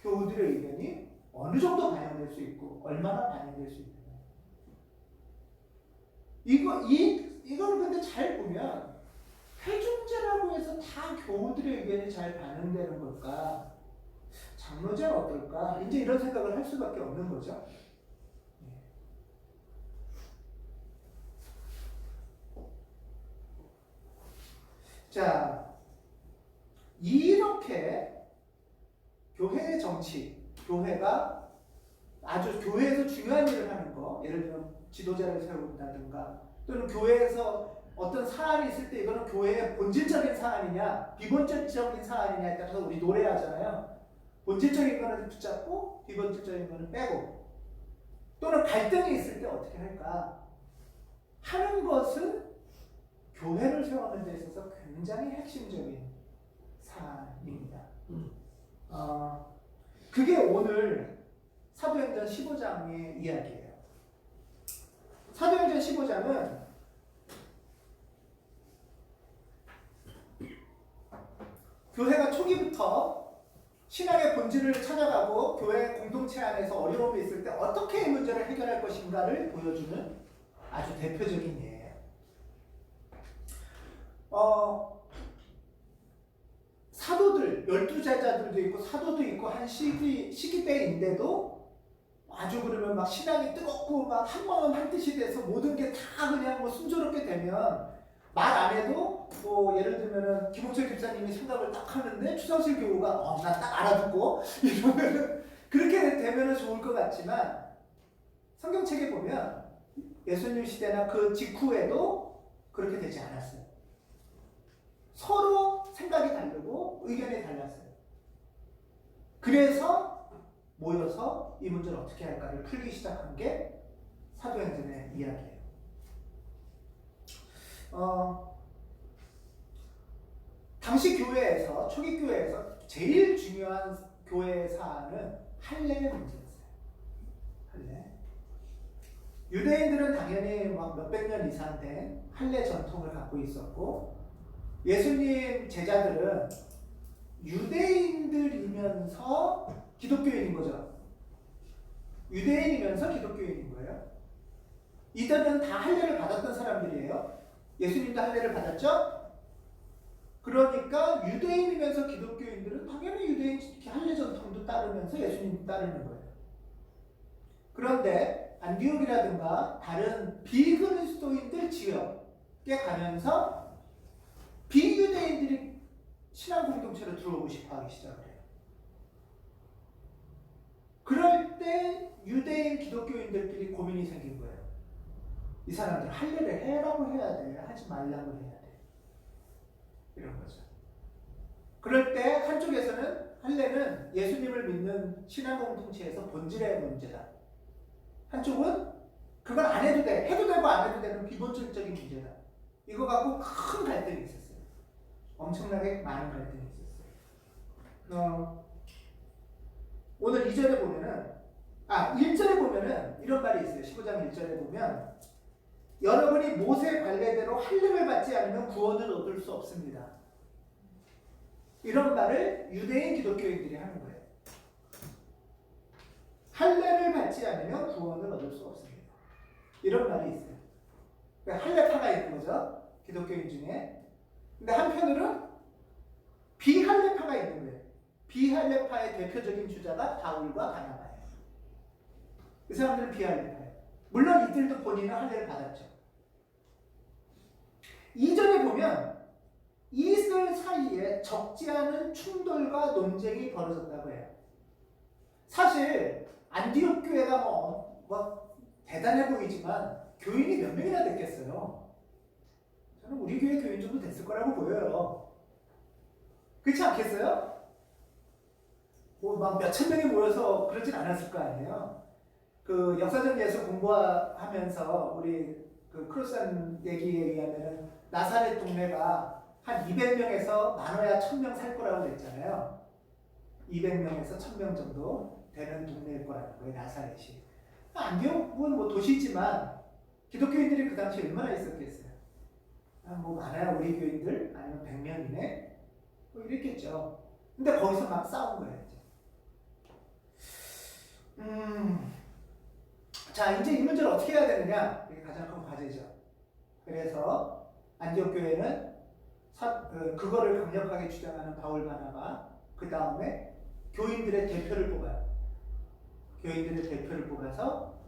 교우들의 의견이 어느 정도 반영될 수 있고 얼마나 반영될 수 있느냐. 이거를 근데 잘 보면 회중제라고 해서 다 교우들의 의견이 잘 반영되는 걸까? 장로제는 어떨까? 이제 이런 생각을 할 수밖에 없는 거죠. 자, 이렇게 교회의 정치, 교회가 아주 교회에서 중요한 일을 하는 거, 예를 들면 지도자를 세운다든가, 또는 교회에서 어떤 사안이 있을 때 이거는 교회의 본질적인 사안이냐, 비본질적인 사안이냐에 따라서 우리 노래하잖아요. 본질적인 거는 붙잡고 비본질적인 거는 빼고, 또는 갈등이 있을 때 어떻게 할까? 하는 것은 교회를 세우는 데 있어서 굉장히 핵심적인 사안입니다. 그게 오늘 사도행전 15장의 이야기예요. 사도행전 15장은 교회가 초기부터 신앙의 본질을 찾아가고 교회 공동체 안에서 어려움이 있을 때 어떻게 이 문제를 해결할 것인가를 보여주는 아주 대표적인 예예요. 사도들, 12제자들도 있고 사도도 있고 한 시기 때인데도 아주 그러면 막 신앙이 뜨겁고 막 한 마음 한 뜻이 돼서 모든 게 다 그냥 뭐 순조롭게 되면 말 안 해도 뭐 예를 들면은 김홍철 집사님이 생각을 딱 하는데 추상실 교우가 난 딱 알아듣고 이러면은 그렇게 되면은 좋을 것 같지만 성경책에 보면 예수님 시대나 그 직후에도 그렇게 되지 않았어요. 서로 생각이 다르고 의견이 달랐어요. 그래서 모여서 이 문제를 어떻게 할까를 풀기 시작한 게 사도행전의 이야기예요. 당시 교회에서, 초기 교회에서 제일 중요한 교회 사안은 할례의 문제였어요. 할례. 유대인들은 당연히 막 몇백 년 이상 된 할례 전통을 갖고 있었고, 예수님 제자들은 유대인들이면서 기독교인인 거죠. 유대인이면서 기독교인인 거예요. 이들은 다 할례를 받았던 사람들이에요. 예수님도 할례를 받았죠? 그러니까 유대인이면서 기독교인들은 당연히 유대인 할례 전통도 따르면서 예수님도 따르는 거예요. 그런데 안디옥이라든가 다른 비그리스도인들 지역에 가면서 비유대인들이 신앙 공동체로 들어오고 싶어 하기 시작을 해요. 그럴 때 유대인 기독교인들끼리 고민이 생긴 거예요. 이 사람들 할례를 해라고 해야 돼, 하지 말라고 해야 돼, 이런 거죠. 그럴 때 한쪽에서는 할례는 예수님을 믿는 신앙 공동체에서 본질의 문제다. 한쪽은 그건 안 해도 돼, 해도 되고 안 해도 되는 비본질적인 문제다. 이거 갖고 큰 갈등이 있었어요. 엄청나게 많은 갈등이 있었어요. 오늘 2절에 보면은 1절에 보면은 이런 말이 있어요. 15장 1절에 보면 여러분이 모세 관례대로 할례를 받지 않으면 구원을 얻을 수 없습니다. 이런 말을 유대인 기독교인들이 하는 거예요. 할례를 받지 않으면 구원을 얻을 수 없습니다. 이런 말이 있어요. 할례파가 있는 거죠. 기독교인 중에. 근데 한편으로는 비할례파가 있는 거예요. 비할례파의 대표적인 주자가 바울과 바나바예요. 이 사람들은 비할례파예요. 물론 이들도 본인은 할례를 받았죠. 2절에 보면 이들 사이에 적지 않은 충돌과 논쟁이 벌어졌다고 해요. 사실 안디옥 교회가 뭐 대단해 보이지만 교인이 몇 명이나 됐겠어요. 저는 우리 교회 교인 정도 됐을 거라고 보여요. 그렇지 않겠어요? 뭐 막 몇천 명이 모여서 그러진 않았을 거 아니에요. 그 역사적 예술 공부하면서 우리 그 크로스한 얘기에 의하면은 나사렛 동네가 한 200명에서 많아야 1000명 살 거라고 그랬잖아요. 200명에서 1000명 정도 되는 동네일 거라는 거예요, 나사렛이. 안디옥은 뭐 도시지만 기독교인들이 그 당시에 얼마나 있었겠어요? 뭐 많아야 우리 교인들 아니면 100명이네 뭐 이랬겠죠. 근데 거기서 막 싸운 거예요. 이제. 자, 이제 이 문제를 어떻게 해야 되느냐? 이게 가장 큰 과제죠. 그래서 안디옥 교회는 그거를 강력하게 주장하는 바울 바나바, 그 다음에 교인들의 대표를 뽑아요. 교인들의 대표를 뽑아서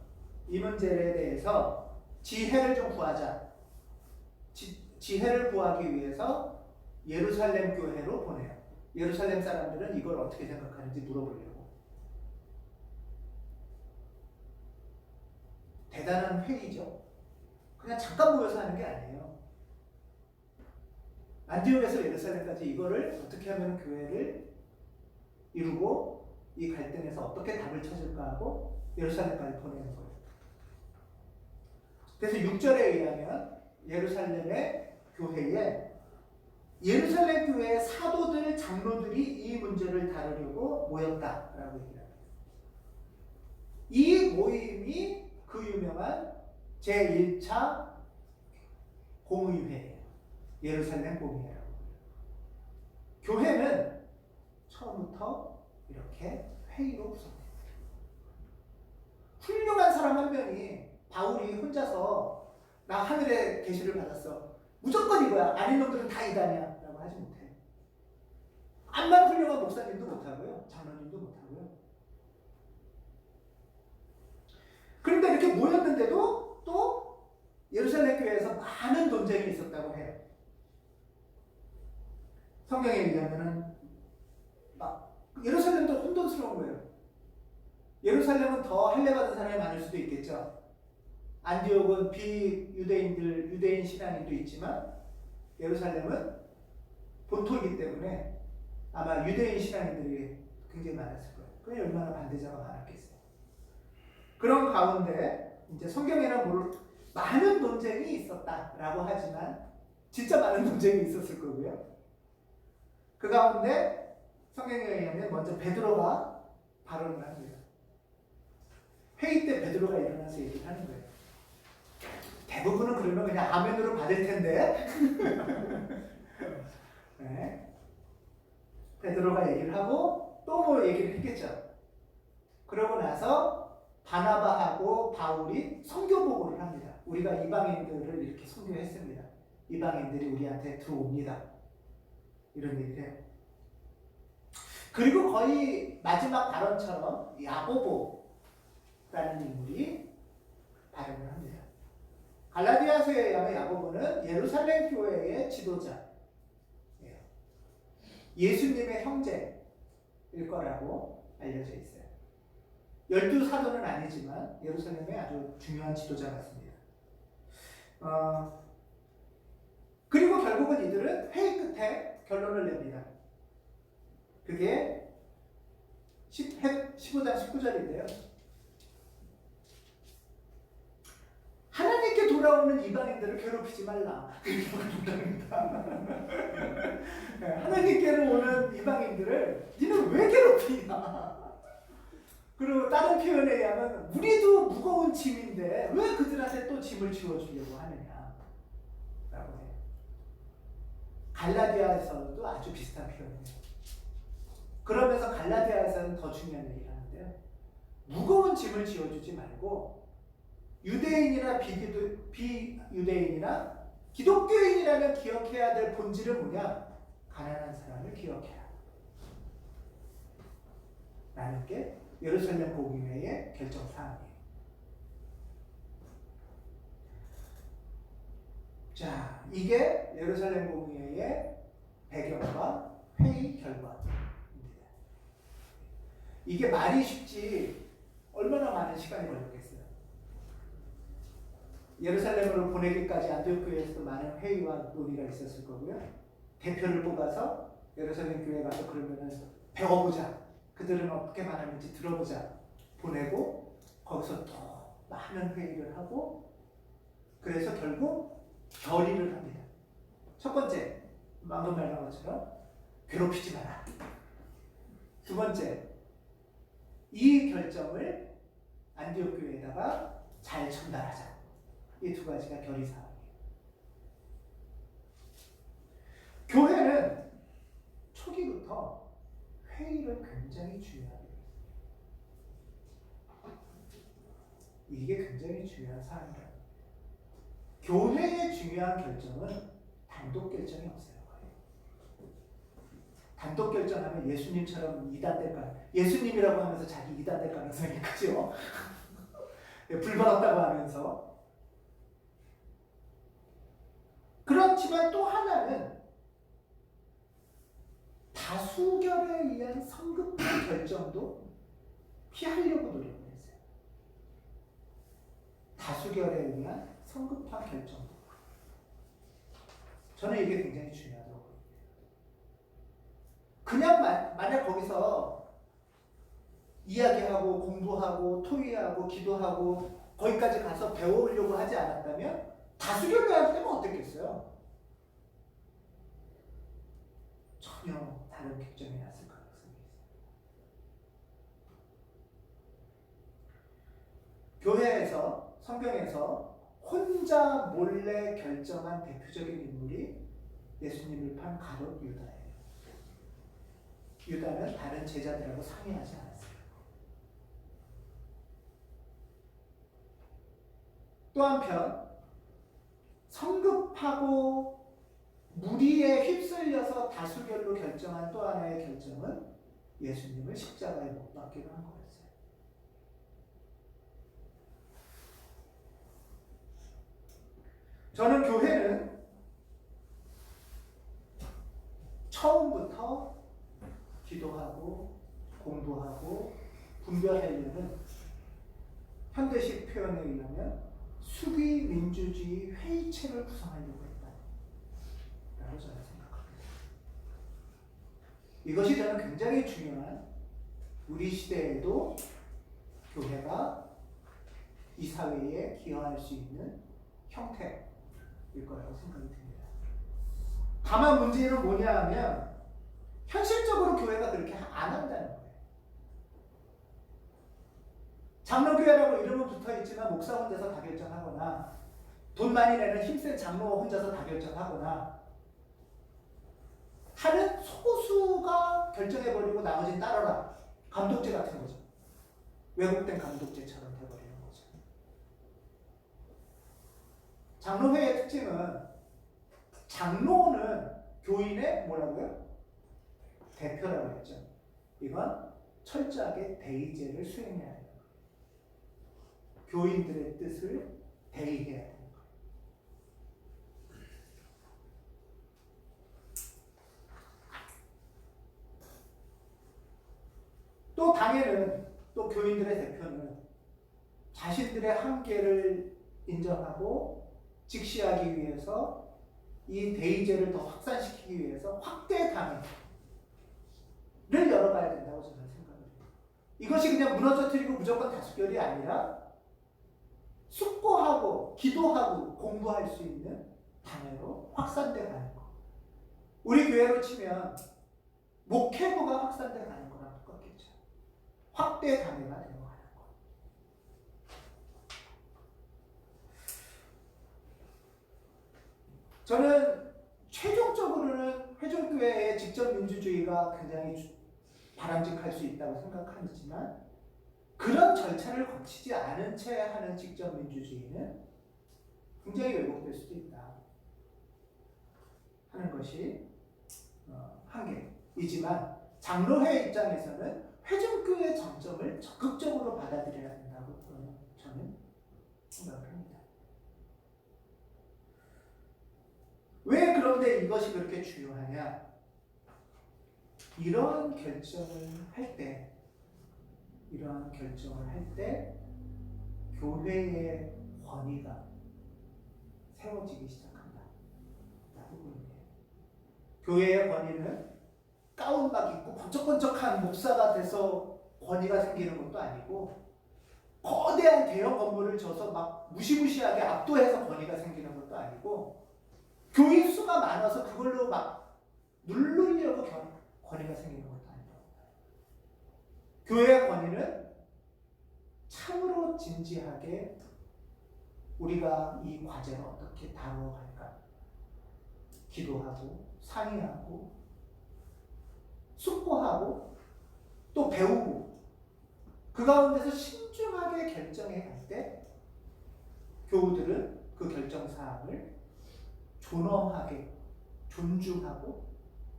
이 문제에 대해서 지혜를 좀 구하자. 지혜를 구하기 위해서 예루살렘 교회로 보내요. 예루살렘 사람들은 이걸 어떻게 생각하는지 물어보려고. 대단한 회의죠. 그냥 잠깐 모여서 하는 게 아니에요. 안디옥에서 예루살렘까지 이거를 어떻게 하면 교회를 이루고 이 갈등에서 어떻게 답을 찾을까 하고 예루살렘까지 보내는 거예요. 그래서 6절에 의하면 예루살렘의 교회에 예루살렘 교회의 사도들, 장로들이 이 문제를 다루려고 모였다라고 얘기합니다. 이 모임이 그 유명한 제1차 공의회예요. 예루살렘 공의회라고. 교회는 처음부터 이렇게 회의로 구성됩니다. 훌륭한 사람 한 명이 바울이 혼자서 나 하늘의 계시를 받았어. 무조건 이거야. 아닌 놈들은 다 이단이야. 라고 하지 못해. 암만 훌륭한 목사님도 못하고요. 장로님도 못하고요. 그런데 이렇게 모였는데도 또 예루살렘 교회에서 많은 논쟁이 있었다고 해요. 성경에 의하면은 예루살렘도 혼돈스러운 거예요. 예루살렘은 더 할례받은 사람이 많을 수도 있겠죠. 안디옥은 비유대인들, 유대인 신앙인도 있지만 예루살렘은 본토이기 때문에 아마 유대인 신앙인들이 굉장히 많았을 거예요. 그게 얼마나 반대자가 많았겠어요. 그런 가운데 이제 성경에는 많은 논쟁이 있었다라고 하지만 진짜 많은 논쟁이 있었을 거고요. 그 가운데 성경에 의하면 먼저 베드로가 발언을 합니다. 회의 때 베드로가 일어나서 얘기를 하는 거예요. 대부분은 그러면 그냥 아멘으로 받을 텐데 네. 베드로가 얘기를 하고 또 뭐 얘기를 했겠죠. 그러고 나서 바나바하고 바울이 선교 보고를 합니다. 우리가 이방인들을 이렇게 선교했습니다. 이방인들이 우리한테 들어옵니다. 이런 얘기를 해요. 그리고 거의 마지막 발언처럼 야고보라는 인물이 발언을 합니다. 갈라디아서에 의하면 야고보는 예루살렘 교회의 지도자예요. 예수님의 형제일 거라고 알려져 있어요. 12사도는 아니지만 예루살렘의 아주 중요한 지도자 같습니다. 그리고 결국은 이들은 회의 끝에 결론을 냅니다. 그게 15장 19절인데요. 하나님께 돌아오는 이방인들을 괴롭히지 말라. 하나님께로 오는 이방인들을 니는 왜 괴롭히냐. 그리고 다른 표현에 의하면 우리도 무거운 짐인데 왜 그들한테 또 짐을 지워주려고 하느냐 라고 해요. 갈라디아에서도 아주 비슷한 표현이에요. 그러면서 갈라디아에서는 더 중요한 얘기를 하는데요. 무거운 짐을 지워주지 말고 유대인이나 비유대인이나 기독교인이라면 기억해야 될 본질은 뭐냐? 가난한 사람을 기억해라. 라는 게 예루살렘 공의회의 결정사항이에요. 자, 이게 예루살렘 공의회의 배경과 회의 결과입니다. 이게 말이 쉽지 얼마나 많은 시간이 걸렸겠어요. 예루살렘으로 보내기까지 안디옥 교회에서도 많은 회의와 논의가 있었을 거고요. 대표를 뽑아서 예루살렘 교회에 가서 그러면은 배워보자. 그들은 어떻게 말하는지 들어보자. 보내고 거기서 더 많은 회의를 하고 그래서 결국 결의를 합니다. 첫 번째, 방금 말한 것처럼 괴롭히지 마라. 두 번째, 이 결정을 안디옥 교회에다가 잘 전달하자. 이 두 가지가 결의사항이에요. 교회는 초기부터 회의를 굉장히 중요하게 했어요. 이게 굉장히 중요한 사항이에요. 교회의 중요한 결정은 단독 결정이 없어요. 단독 결정하면 예수님처럼 이단될 가능성이, 예수님이라고 하면서 자기 이단될 가능성이 크죠. 불받았다고 하면서. 그렇지만 또 하나는 다수결에 의한 성급한 결정도 피하려고 노력을 했어요. 다수결에 의한 성급한 결정도. 저는 이게 굉장히 중요하다고 봅니다. 그냥 만약 거기서 이야기하고 공부하고 토의하고 기도하고 거기까지 가서 배워오려고 하지 않았다면 다수결로 할 때면 어땠겠어요? 전혀 다른 결정이 났을 가능성이 있어요. 교회에서, 성경에서 혼자 몰래 결정한 대표적인 인물이 예수님을 판 가룟 유다예요. 유다는 다른 제자들하고 상의하지 않았어요. 또 한편 성급하고 무리에 휩쓸려서 다수결로 결정한 또 하나의 결정은 예수님을 십자가에 못 박기로 한 거였어요. 저는 교회는 처음부터 기도하고 공부하고 분별하려는 현대식 표현에 의하면 수기 민주주의 회의체를 구성하려고 했다라고 저는 생각합니다. 이것이 저는 굉장히 중요한 우리 시대에도 교회가 이 사회에 기여할 수 있는 형태일 거라고 생각이 듭니다. 다만 문제는 뭐냐 하면 현실적으로 교회가 그렇게 안 한다는 거예요. 장로교회라고 이름은 붙어있지만 목사 혼자서 다 결정하거나 돈 많이 내는 힘센 장로 혼자서 다 결정하거나 하는 소수가 결정해버리고 나머지는 따라라. 감독제 같은 거죠. 왜곡된 감독제처럼 돼버리는 거죠. 장로회의 특징은 장로는 교인의 뭐라고요? 대표라고 했죠. 이건 철저하게 대의제를 수행해야 해요. 교인들의 뜻을 대의해야 되는 거예요. 또 당에는, 또 교인들의 대표는 자신들의 한계를 인정하고 직시하기 위해서 이 대의제를 더 확산시키기 위해서 확대 당회를 열어봐야 된다고 저는 생각합니다. 이것이 그냥 무너져뜨리고 무조건 다수결이 아니라 숙고하고 기도하고 공부할 수 있는 단회로 확산돼 가는 거. 우리 교회로 치면 목회부가 확산돼 가는 거랑 똑같겠죠. 확대 단회가 되어 가는 거. 저는 최종적으로는 회종교회의 직접민주주의가 굉장히 바람직할 수 있다고 생각하지만 그런 절차를 거치지 않은 채 하는 직접민주주의는 굉장히 왜곡될 수도 있다 하는 것이 한계이지만 장로회 입장에서는 회중교의 정점을 적극적으로 받아들여야 된다고 저는 생각을 합니다. 왜 그런데 이것이 그렇게 중요하냐? 이러한 결정을 할 때 교회의 권위가 세워지기 시작한다 라고 보입니다. 교회의 권위는 가운 막 입고 번쩍번쩍한 목사가 돼서 권위가 생기는 것도 아니고 거대한 대형 건물을 져서 막 무시무시하게 압도해서 권위가 생기는 것도 아니고 교인 수가 많아서 그걸로 막 누르려고 권위가 생기는 것도 아니고 교회의 권위는 참으로 진지하게 우리가 이 과제를 어떻게 다루어갈까 기도하고 상의하고 숙고하고 또 배우고 그 가운데서 신중하게 결정해 갈 때 교우들은 그 결정사항을 존엄하게 존중하고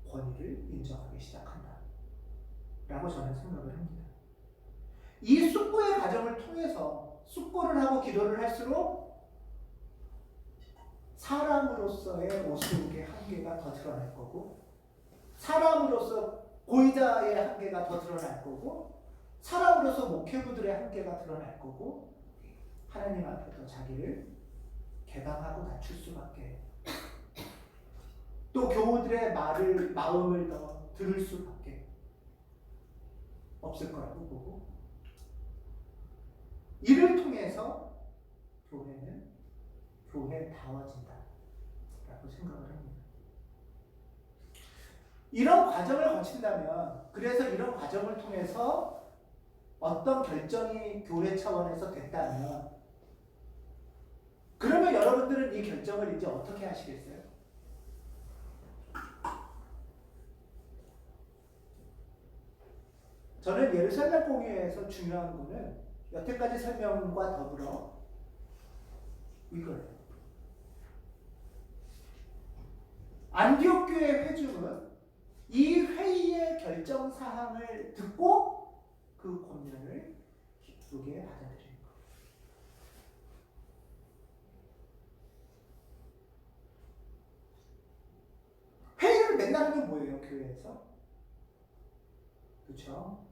권위를 인정하기 시작한다 라고 저는 생각을 합니다. 이 숙고의 과정을 통해서 숙고를 하고 기도를 할수록 사람으로서의 모습의 한계가 더 드러날 거고 사람으로서 고의자의 한계가 더 드러날 거고 사람으로서 목회부들의 한계가 드러날 거고 하나님 앞에 더 자기를 개방하고 낮출 수밖에 또 교우들의 마음을 더 들을 수밖에 없을 거라고 보고 이를 통해서 교회는 교회다워진다 라고 생각을 합니다. 이런 과정을 거친다면, 그래서 이런 과정을 통해서 어떤 결정이 교회 차원에서 됐다면, 그러면 여러분들은 이 결정을 이제 어떻게 하시겠어요? 저는 예루살렘 공의회에서 중요한 거는 여태까지 설명과 더불어 이거예요. 안디옥 교회 회중은 이 회의의 결정 사항을 듣고 그 권면을 기쁘게 받아들이는 거예요. 회의를 맨날 하는 게 뭐예요, 교회에서? 그렇죠?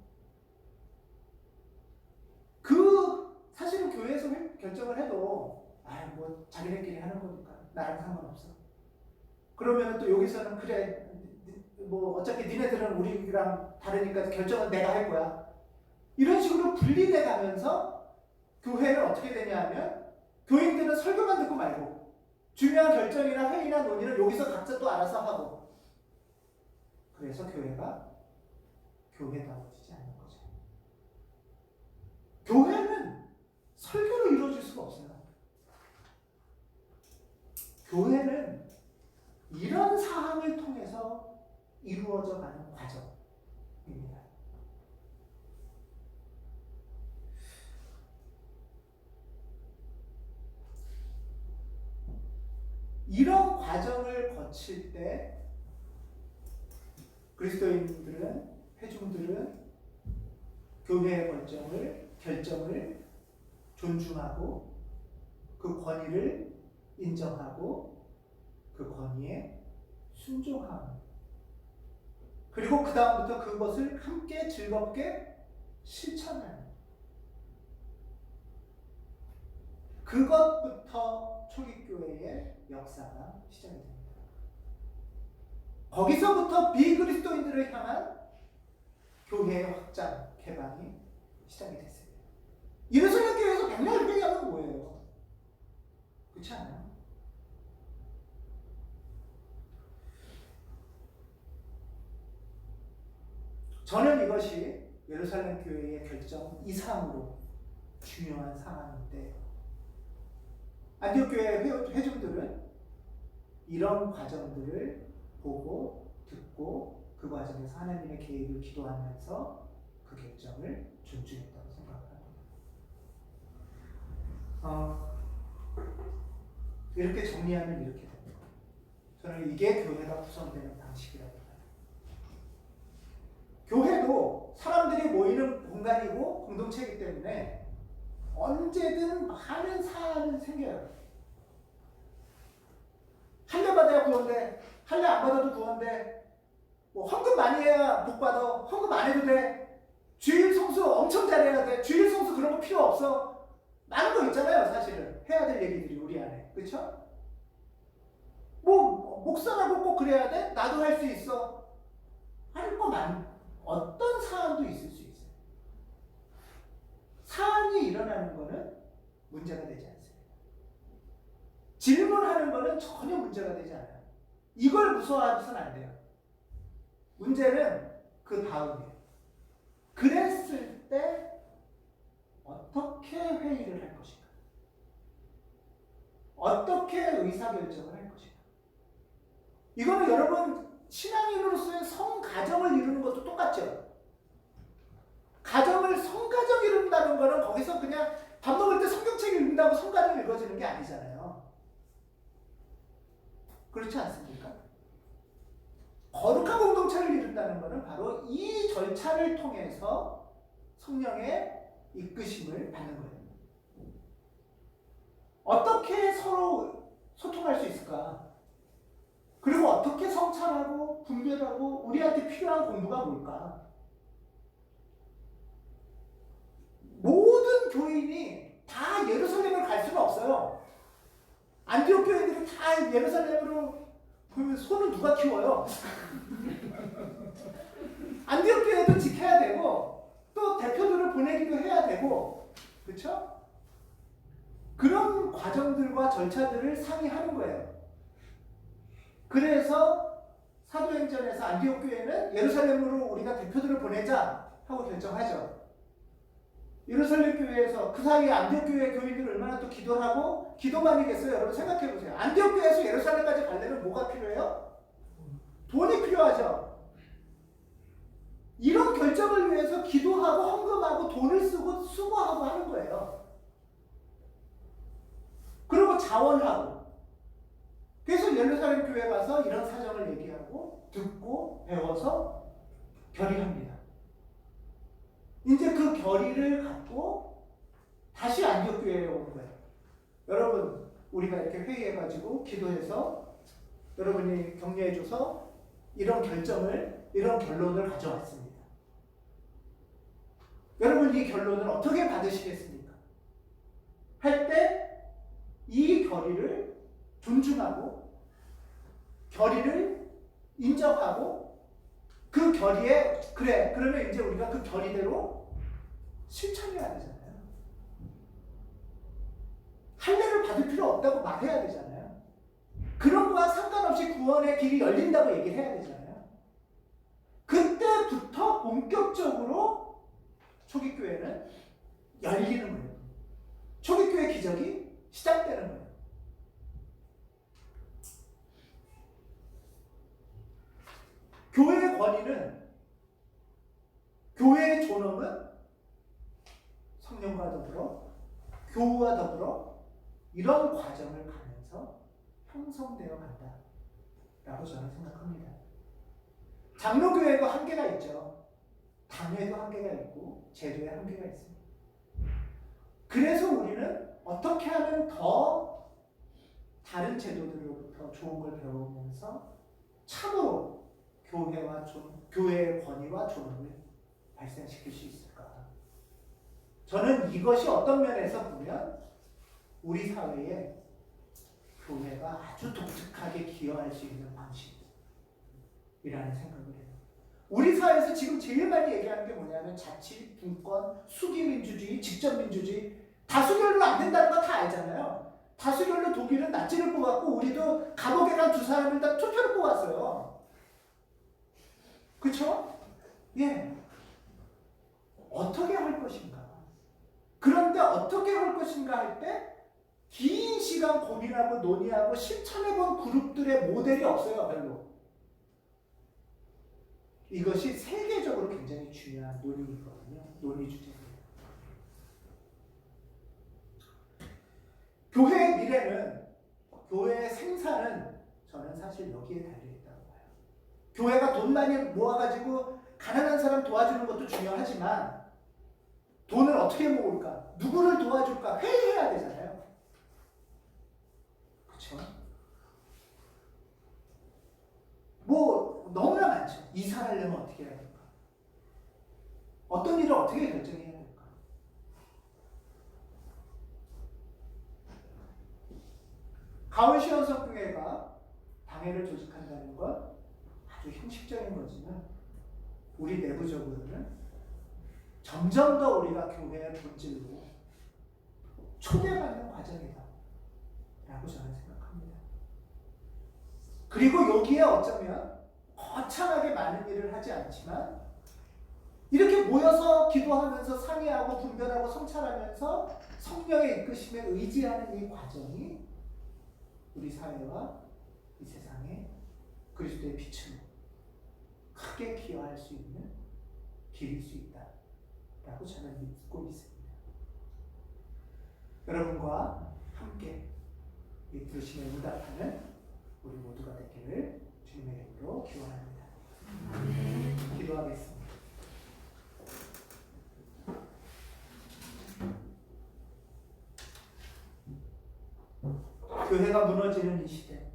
사실은 교회에서 결정을 해도 뭐 자기네끼리 하는 거니까 나랑 상관없어. 그러면 또 여기서는 그래, 뭐 어차피 니네들은 우리랑 다르니까 결정은 내가 할 거야. 이런 식으로 분리돼 가면서 교회는 어떻게 되냐 하면, 교인들은 설교만 듣고 말고 중요한 결정이나 회의나 논의는 여기서 각자 또 알아서 하고, 그래서 교회가 교회다워지지 않는 거죠. 교회는 설교로 이루어질 수가 없어요. 교회는 이런 사항을 통해서 이루어져 가는 과정입니다. 이런 과정을 거칠 때 그리스도인들은, 회중들은 교회의 결정을 존중하고 그 권위를 인정하고 그 권위에 순종하고, 그리고 그 다음부터 그것을 함께 즐겁게 실천하는, 그것부터 초기교회의 역사가 시작이 됩니다. 거기서부터 비그리스도인들을 향한 교회의 확장, 개방이 시작이 됐습니다. 예루살렘 교회에서 백날 회의하면 뭐예요? 그렇지 않아요? 저는 이것이 예루살렘 교회의 결정 이상으로 중요한 상황인데, 안디옥 교회 회중들은 이런 과정들을 보고 듣고 그 과정에서 하나님의 계획을 기도하면서 그 결정을 존중했다고 생각합니다. 이렇게 정리하면 이렇게 됩니다. 저는 이게 교회가 구성되는 방식이라고 봐요. 교회도 사람들이 모이는 공간이고 공동체이기 때문에 언제든 많은 사안이 생겨요. 할례 받아야 구원돼, 할례 안 받아도 구원돼, 뭐 헌금 많이 해야 복 받아, 헌금 안 해도 돼, 주일 성수 엄청 잘해야 돼, 주일 성수 그런 거 필요 없어, 많은 거 있잖아요. 사실은 해야 될 얘기들이 우리 안에, 그렇죠? 뭐 목사라고 꼭 그래야 돼? 나도 할 수 있어. 할 거 어떤 사안도 있을 수 있어요. 사안이 일어나는 거는 문제가 되지 않습니다. 질문하는 거는 전혀 문제가 되지 않아요. 이걸 무서워하셔서는 안 돼요. 문제는 그 다음이에요. 그랬을 때 어떻게 회의를 할 것인가? 어떻게 의사결정을 할 것인가? 이거는 여러분 신앙인으로서의 성가정을 이루는 것도 똑같죠. 성가정 이룬다는 거는 거기서 그냥 밥 먹을 때 성경책 읽는다고 성가정 읽어지는 게 아니잖아요. 그렇지 않습니까? 거룩한 공동체를 이룬다는 것은 바로 이 절차를 통해서 성령의 이끄심을 받는 거예요. 어떻게 서로 소통할 수 있을까? 그리고 어떻게 성찰하고 분별하고 우리한테 필요한 공부가 뭘까? 모든 교인이 다 예루살렘을 갈 수는 없어요. 안디옥 교인들이 다 예루살렘으로 보면 소는 누가 키워요? 안디옥 교회도 지켜야 되고 또 대표들을 보내기도 해야 되고, 그렇죠? 그런 과정들과 절차들을 상의하는 거예요. 그래서 사도행전에서 안디옥 교회는 예루살렘으로 우리가 대표들을 보내자 하고 결정하죠. 예루살렘 교회에서 그 사이에 안디옥 교회 교인들이 얼마나 또 기도하고 기도만이겠어요? 여러분 생각해 보세요. 안디옥 교회에서 예루살렘까지 가려면 뭐가 필요해요? 돈이 필요하죠. 이런 결정을 위해서 기도하고 헌금하고 돈을 쓰고 수고하고 하는 거예요. 그리고 자원하고. 그래서 예루살렘 교회 가서 이런 사정을 얘기하고 듣고 배워서 결의합니다. 이제 그 결의를 갖고 다시 안디옥 교회에 온 거예요. 여러분, 우리가 이렇게 회의해가지고 기도해서 여러분이 격려해줘서 이런 결정을, 이런 결론을 가져왔습니다. 여러분, 이 결론을 어떻게 받으시겠습니까? 할 때 이 결의를 존중하고 결의를 인정하고 그 결의에 그래 그러면 이제 우리가 그 결의대로 실천해야 되잖아요. 할례를 받을 필요 없다고 말해야 되잖아요. 그런 거와 상관없이 구원의 길이 열린다고 얘기를 해야 되잖아요. 그때부터 본격적으로 초기교회는 열리는 거예요. 초기교회 기적이 시작되는 거예요. 교회의 권위는, 교회의 존엄은 성령과 더불어 교우와 더불어 이런 과정을 가면서 형성되어 간다라고 저는 생각합니다. 장로교회도 한계가 있죠. 당회도 한계가 있고 제도에 한계가 있습니다. 그래서 우리는 어떻게 하면 더 다른 제도들로부터 좋은 걸 배우면서 참으로 교회의 권위와 존엄을 발생시킬 수 있을까? 저는 이것이 어떤 면에서 보면 우리 사회에 교회가 아주 독특하게 기여할 수 있는 방식이라는 생각을 해요. 우리 사회에서 지금 제일 많이 얘기하는 게 뭐냐면 자치, 분권, 수기민주주의, 직접민주주의. 다수결로 안 된다는 거 다 알잖아요. 다수결로 독일은 나치를 뽑았고 우리도 감옥에 간 두 사람을 다 투표로 뽑았어요. 그렇죠? 예. 어떻게 할 것인가? 그런데 어떻게 할 것인가 할 때 긴 시간 고민하고 논의하고 실천해본 그룹들의 모델이 없어요. 별로. 이것이 세계적으로 굉장히 중요한 논의거든요. 논의 주제입니다. 교회의 미래는, 교회의 생사는 저는 사실 여기에 달려있다고 봐요. 교회가 돈 많이 모아가지고 가난한 사람 도와주는 것도 중요하지만 돈을 어떻게 모을까? 누구를 도와줄까? 회의해야 되잖아요. 그렇죠? 뭐 너무나 많죠. 이사를 하려면 어떻게 해야 될까? 어떤 일을 어떻게 결정해야 될까? 가온시원성교회가 당회를 조직한다는 건 아주 형식적인 거지만 우리 내부적으로는 점점 더 우리가 교회의 본질로 초대받는 과정이다 라고 저는 생각합니다. 그리고 여기에 어쩌면 거창하게 많은 일을 하지 않지만 이렇게 모여서 기도하면서 상의하고 분별하고 성찰하면서 성령의 이끄심에 의지하는 이 과정이 우리 사회와 이 세상에 그리스도의 빛으로 크게 기여할 수 있는 길일 수 있다라고 저는 믿고 있습니다. 여러분과 함께 이 부르심에 응답하는 우리 모두가 되기를 주님의 이름으로 기원합니다. 기도하겠습니다. 교회가 무너지는 이 시대,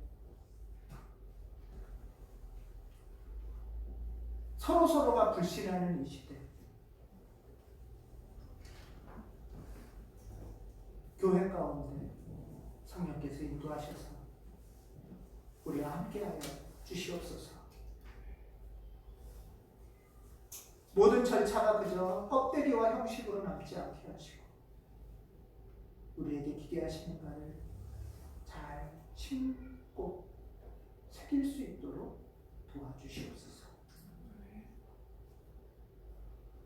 서로가 불신하는 이 시대, 교회 가운데 성령께서 인도하셔서 우리와 함께하여 주시옵소서. 모든 절차가 그저 껍데기와 형식으로 남지 않게 하시고 우리에게 기대하시는 바를 잘 심고 새길 수 있도록 도와주시옵소서.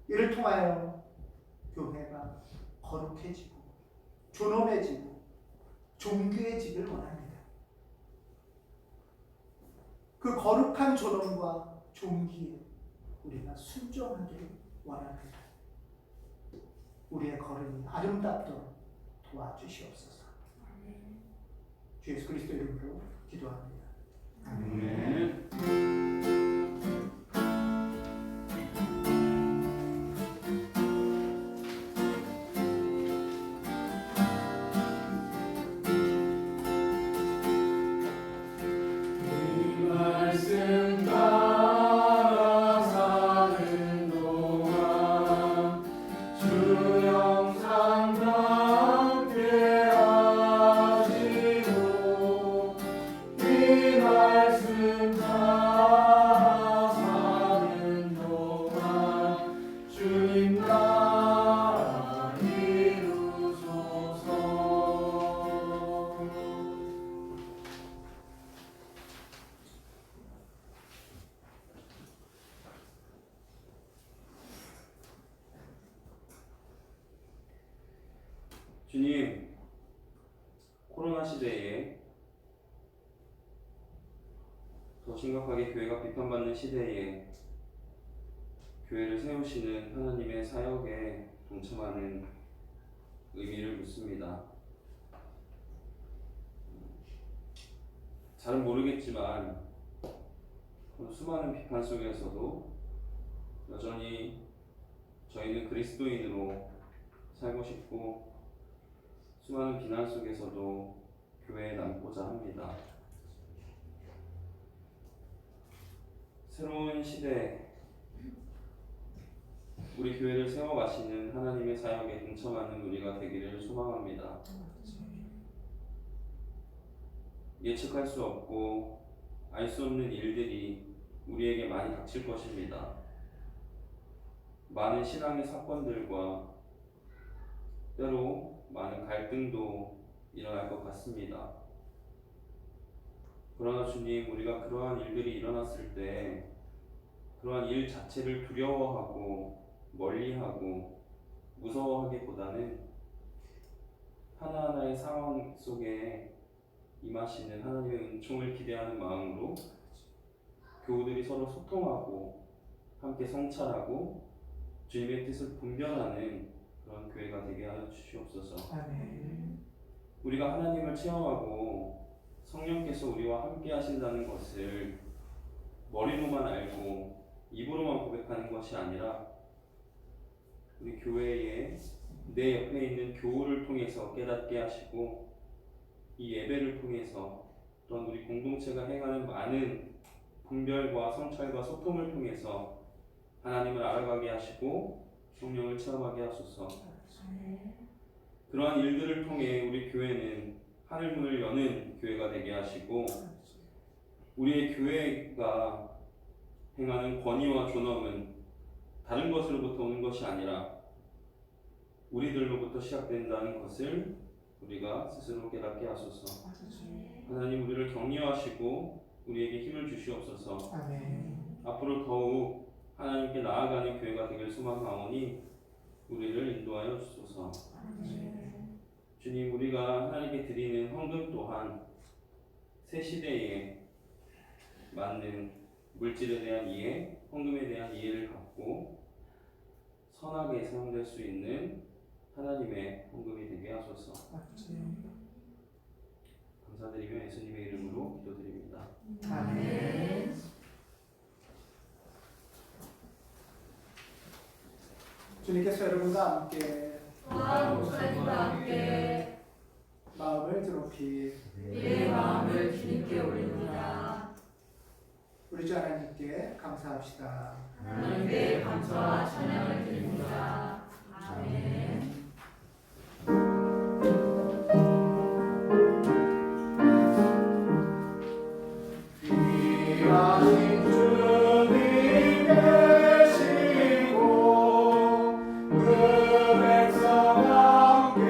이를 통하여 교회가 거룩해지고 존엄해지고 존귀해지길 원합니다. 그 거룩한 존엄과 존귀에 우리가 순종하기를 원합니다. 우리의 걸음이 아름답도록 도와주시옵소서. 주 예수 그리스도 이름으로 기도합니다. 아멘. 주님, 코로나 시대에 더 심각하게 교회가 비판받는 시대에 교회를 세우시는 하나님의 사역에 동참하는 의미를 묻습니다. 잘은 모르겠지만 수많은 비판 속에서도 여전히 저희는 그리스도인으로 살고 싶고 수많은 비난 속에서도 교회에 남고자 합니다. 새로운 시대 우리 교회를 세워가시는 하나님의 사역에 동참하는 우리가 되기를 소망합니다. 예측할 수 없고 알 수 없는 일들이 우리에게 많이 닥칠 것입니다. 많은 신앙의 사건들과 때로 많은 갈등도 일어날 것 같습니다. 그러나 주님, 우리가 그러한 일들이 일어났을 때 그러한 일 자체를 두려워하고 멀리하고 무서워하기보다는 하나하나의 상황 속에 임하시는 하나님의 은총을 기대하는 마음으로 교우들이 서로 소통하고 함께 성찰하고 주님의 뜻을 분별하는 그런 교회가 되게 하여 주시옵소서. 아멘. 우리가 하나님을 체험하고 성령께서 우리와 함께 하신다는 것을 머리로만 알고 입으로만 고백하는 것이 아니라 우리 교회에 내 옆에 있는 교우를 통해서 깨닫게 하시고 이 예배를 통해서 또한 우리 공동체가 행하는 많은 분별과 성찰과 소통을 통해서 하나님을 알아가게 하시고 성령을 체험하게 하소서. 그러한 일들을 통해 우리 교회는 하늘문을 여는 교회가 되게 하시고 우리의 교회가 행하는 권위와 존엄은 다른 것으로부터 오는 것이 아니라 우리들로부터 시작된다는 것을 우리가 스스로 깨닫게 하소서. 하나님, 우리를 격려하시고 우리에게 힘을 주시옵소서. 아멘. 앞으로 더욱 하나님께 나아가는 교회가 되길 소망하오니 우리를 인도하여 주소서. 주님, 우리가 하나님께 드리는 헌금 또한 새 시대에 맞는 물질에 대한 이해, 헌금에 대한 이해를 갖고 선하게 사용될 수 있는 하나님의 헌금이 되게 하소서. 감사드리며 예수님의 이름으로 기도드립니다. 아멘. 주님께서 여러분과 함께 목사님과 함께 마음을 드높이 내 마음을 주님께 올립니다. 우리 주 하나님께 감사합시다. 하나님께 감사와 찬양을 드립니다. 아멘. 귀하신 주님 계시고 그 백성 함께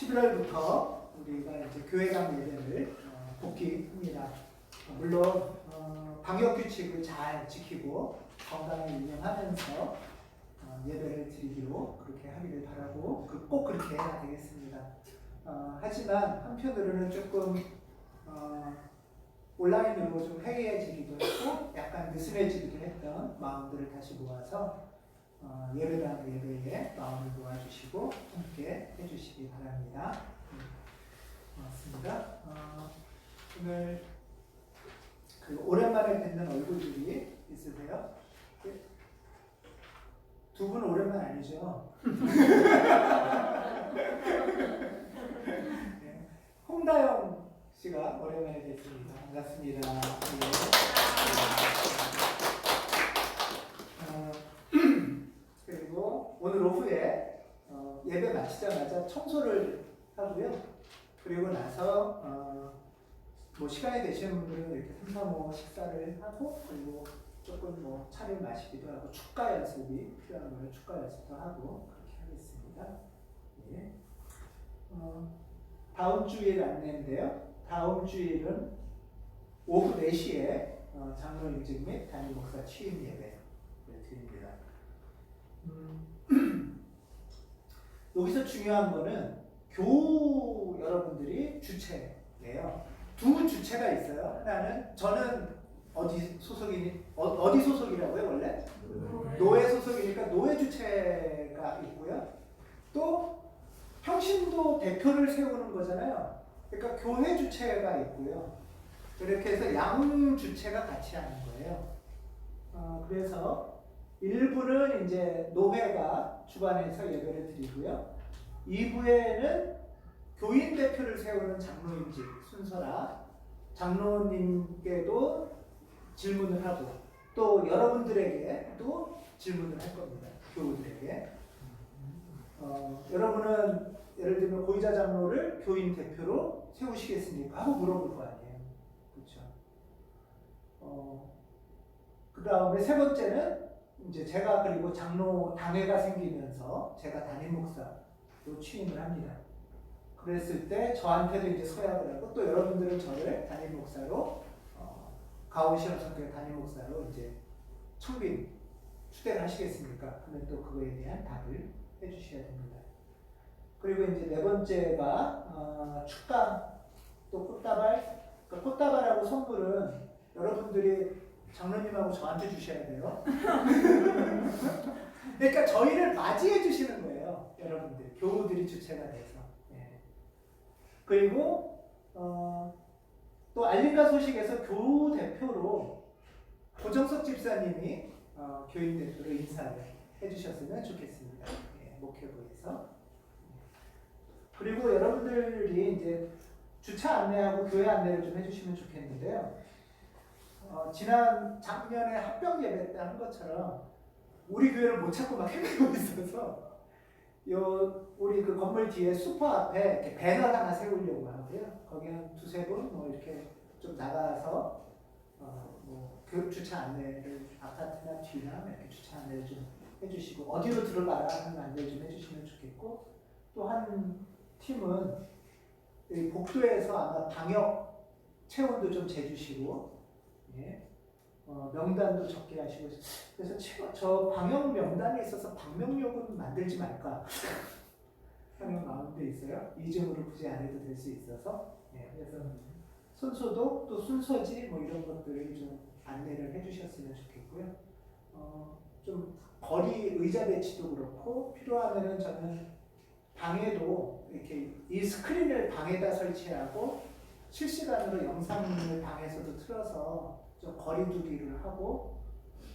11월부터 우리가 이제 교회당 예배를 복귀합니다. 물론 방역 규칙을 잘 지키고 건강을 유념하면서 예배를 드리기로 그렇게 하기를 바라고 꼭 그렇게 해야 되겠습니다. 하지만 한편으로는 조금 온라인으로 좀 해이해지기도 했고 약간 느슨해지기도 했던 마음들을 다시 모아서 예배당 예배에 마음을 모아주시고 함께 해주시기 바랍니다. 고맙습니다. 오늘 그 오랜만에 뵙는 얼굴들이 있으세요? 두 분 오랜만 아니죠? 네. 홍다영 씨가 오랜만에 뵙습니다. 반갑습니다. 그리고 오늘 오후에 예배 마치자마자 청소를 하고요. 그리고 나서 뭐 시간이 되시는 분들은 이렇게 삼삼오오 식사를 하고 그리고 조금 뭐 차를 마시기도 하고 축가 연습이 필요한 거는 축가 연습도 하고 그렇게 하겠습니다. 예. 다음 주일 안내인데요. 다음 주일은 오후 4시에 장로 임직 및 담임 목사 취임 예배를 드립니다. 여기서 중요한 거는 교우 여러분들이 주체예요. 두 주체가 있어요. 하나는 저는 어디 소속이라고요 원래? 노예 소속이니까 노예 주체가 있고요. 또 평신도 대표를 세우는 거잖아요. 그러니까 교회 주체가 있고요. 이렇게 해서 양 주체가 같이 하는 거예요. 그래서 일부는 이제 노회가 주관해서 예배를 드리고요. 2부에는 교인 대표를 세우는 장로임직 순서라 장로님께도 질문을 하고 또 여러분들에게도 질문을 할 겁니다. 교우들에게. 여러분은 예를 들면 고위자 장로를 교인 대표로 세우시겠습니까? 하고 물어볼 거 아니에요. 그렇죠. 그 다음에 세 번째는 이제 제가 그리고 장로 당회가 생기면서 제가 담임 목사로 취임을 합니다. 그랬을 때 저한테도 이제 서약을 하고 또 여러분들은 저를 담임 목사로 가온시험 성교회 담임 목사로 이제 청빙 추대를 하시겠습니까? 그러면 또 그거에 대한 답을 해주셔야 됩니다. 그리고 이제 네 번째가 축가 또 꽃다발. 그러니까 꽃다발하고 선물은 여러분들이 장로님하고 저한테 주셔야 돼요. 그러니까 저희를 맞이해 주시는 거예요, 여러분들. 교우들이 주체가 돼서. 예. 그리고 또 알림과 소식에서 교우 대표로 고정석 집사님이 교인 대표로 인사를 해주셨으면 좋겠습니다. 예, 목회부에서. 그리고 여러분들이 이제 주차 안내하고 교회 안내를 좀 해주시면 좋겠는데요. 작년에 합병 예배 때 한 것처럼 우리 교회를 못 찾고 막 헤매고 있어서 우리 그 건물 뒤에 슈퍼 앞에 이렇게 배너 하나 세우려고 하고요. 거기는 두세 분 뭐 이렇게 좀 나가서 뭐 주차 안내를 아파트나 뒤나 이렇게 주차 안내를 좀 해주시고 어디로 들어가라 하는 안내를 좀 해주시면 좋겠고 또 한 팀은 복도에서 아마 방역 체온도 좀 재주시고 예. 명단도 적게 하시고 그래서 저 방역 명단에 있어서 방명록은 만들지 말까 하는 마음도 있어요. 이중으로 굳이 안 해도 될 수 있어서 예. 그래서 손소독 또 순서지 뭐 이런 것들을 좀 안내를 해주셨으면 좋겠고요. 좀 거리 의자 배치도 그렇고 필요하면은 저는 방에도 이렇게 이 스크린을 방에다 설치하고 실시간으로 영상을 방에서도 틀어서 좀 거리두기를 하고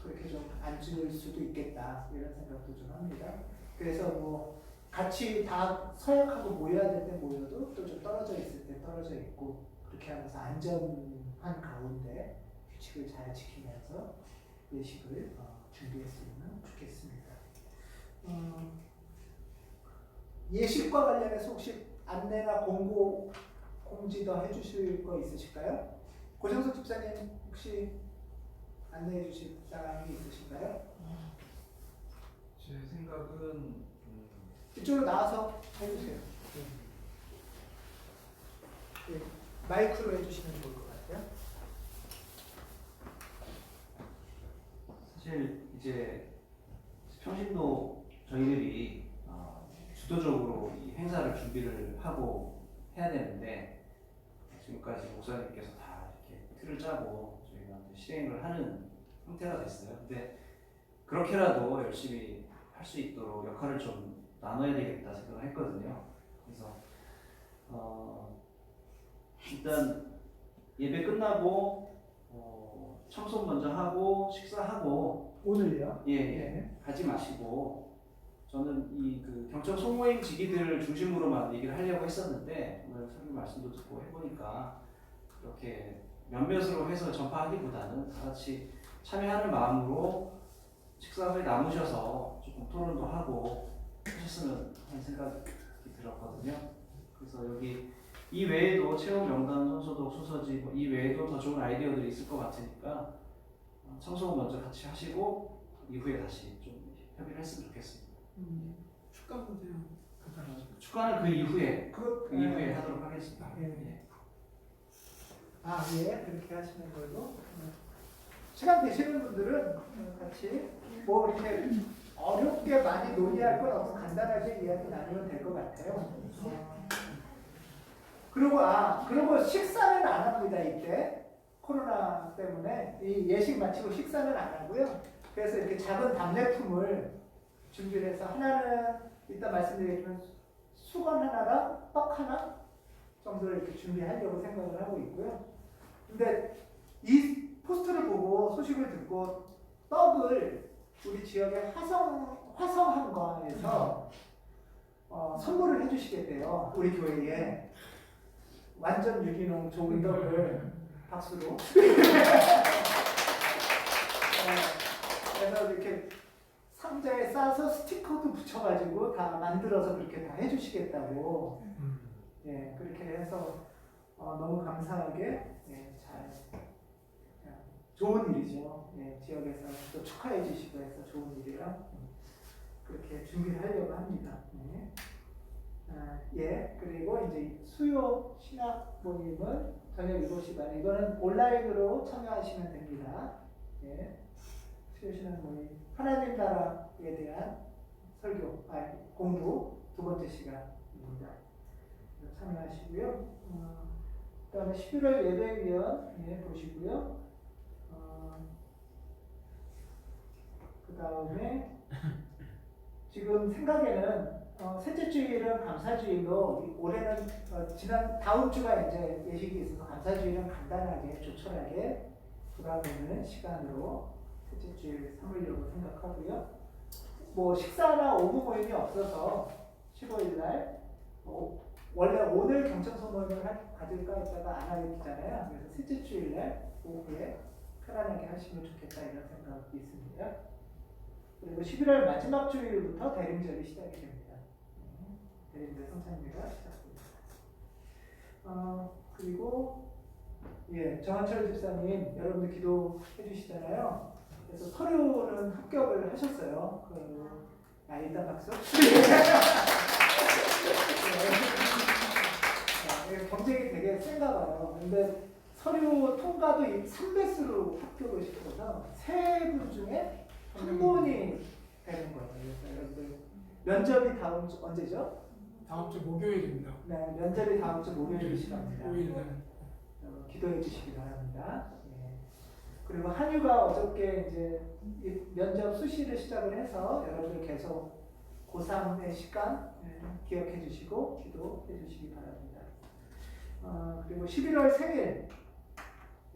그렇게 좀 앉을 수도 있겠다 이런 생각도 좀 합니다. 그래서 뭐 같이 다 서약하고 모여야 될 때 모여도 또 좀 떨어져 있을 때 떨어져 있고 그렇게 하면서 안전한 가운데 규칙을 잘 지키면서 예식을 준비했으면 좋겠습니다. 예식과 관련해서 혹시 안내나 공지 더 해주실 거 있으실까요? 고정석 집사님 혹시 안내해 주실 사항이 있으신가요? 제 생각은 이쪽으로 나와서 해주세요. 마이크로 해주시면 좋을 것 같아요. 사실 이제 평신도 저희들이 주도적으로 이 행사를 준비를 하고 해야 되는데 지금까지 목사님께서 다 이렇게 틀을 짜고 저희가 이제 실행을 하는 형태가 됐어요. 근데 그렇게라도 열심히 할 수 있도록 역할을 좀 나눠야 되겠다 생각을 했거든요. 그래서 일단 예배 끝나고 청소 먼저 하고 식사하고 오늘요? 예, 가지 마시고 저는 이 그 경청 소모임 지기들 중심으로만 얘기를 하려고 했었는데 오늘 설교 말씀도 듣고 해보니까 이렇게 몇몇으로 해서 전파하기보다는 다 같이 참여하는 마음으로 식사 후에 나누셔서 조금 토론도 하고 하셨으면 하는 생각이 들었거든요. 그래서 여기 이 외에도 체험 명단, 손소독, 소서지 이 외에도 더 좋은 아이디어들이 있을 것 같으니까 청소 먼저 같이 하시고 이후에 다시 좀 협의를 했으면 좋겠습니다. 축가 문제요. 간단하죠. 추가는 그 이후에 그 이후에 하도록 하겠습니다. 예. 예. 그렇게 하시는 걸로. 시간 되시는 분들은 같이 뭐 이렇게 어렵게 많이 논의할 건 없고 간단하게 이야기 나누면 될 것 같아요. 그리고 식사는 안 합니다. 이때 코로나 때문에 이 예식 마치고 식사는 안 하고요. 그래서 이렇게 작은 답례품을 준비를 해서 하나는 이따 말씀드리겠지만 수건 하나랑 떡 하나 정도를 이렇게 준비하려고 생각을 하고 있고요. 근데 이 포스트를 보고 소식을 듣고 떡을 우리 지역의 화성항과에서 선물을 해주시겠대요. 우리 교회에 완전 유기농 좋은 떡을 박수로. 그래서 이렇게 상자에 싸서 스티커도 붙여가지고 다 만들어서 그렇게 다 해주시겠다고. 예, 그렇게 해서 너무 감사하게 잘 좋은 일이죠. 예, 지역에서 또 축하해 주시고 해서 좋은 일이라 그렇게 준비를 하려고 합니다. 그리고 이제 수요 신학 모임은 저녁 7시 반에 이거는 온라인으로 참여하시면 됩니다. 수요 신학 모임 하나님 나라에 대한 설교, 공부 두 번째 시간입니다. 참여하시고요. 그다음에 11월 예배위원 보시고요. 그다음에 지금 생각에는 셋째 주일은 감사주일로 올해는 다음 주가 이제 예식이 있어서 감사주일은 간단하게 조촐하게 돌아보는 시간으로 셋째 주일 삼으려고 생각하고요. 뭐 식사나 오후 모임이 없어서 15일 날 원래 오늘 경청소 모임을 가질까 했다가 안 하게 되잖아요. 그래서 셋째 주일 날 오후에 편안하게 하시면 좋겠다 이런 생각이 있습니다. 그리고 11월 마지막 주일부터 대림절이 시작이 됩니다. 대림절 성찬례가 시작됩니다. 그리고 정한철 집사님 여러분들 기도해 주시잖아요. 그래서 서류는 합격을 하셨어요. 일단 박수. 경쟁이 되게 센가 봐요. 근데 서류 통과도 3배수로 합격을 시켜서 3분 중에 한 분이 되는 거예요. 그래서 여러분들 면접이 다음 주 언제죠? 다음 주 목요일입니다. 네, 면접이 다음 주 목요일이시랍니다. 5일날. 기도해 주시기 바랍니다. 그리고 한유가 어저께 이제 면접 수시를 시작을 해서 여러분들 계속 고3의 시간 기억해 주시고 기도해 주시기 바랍니다. 그리고 11월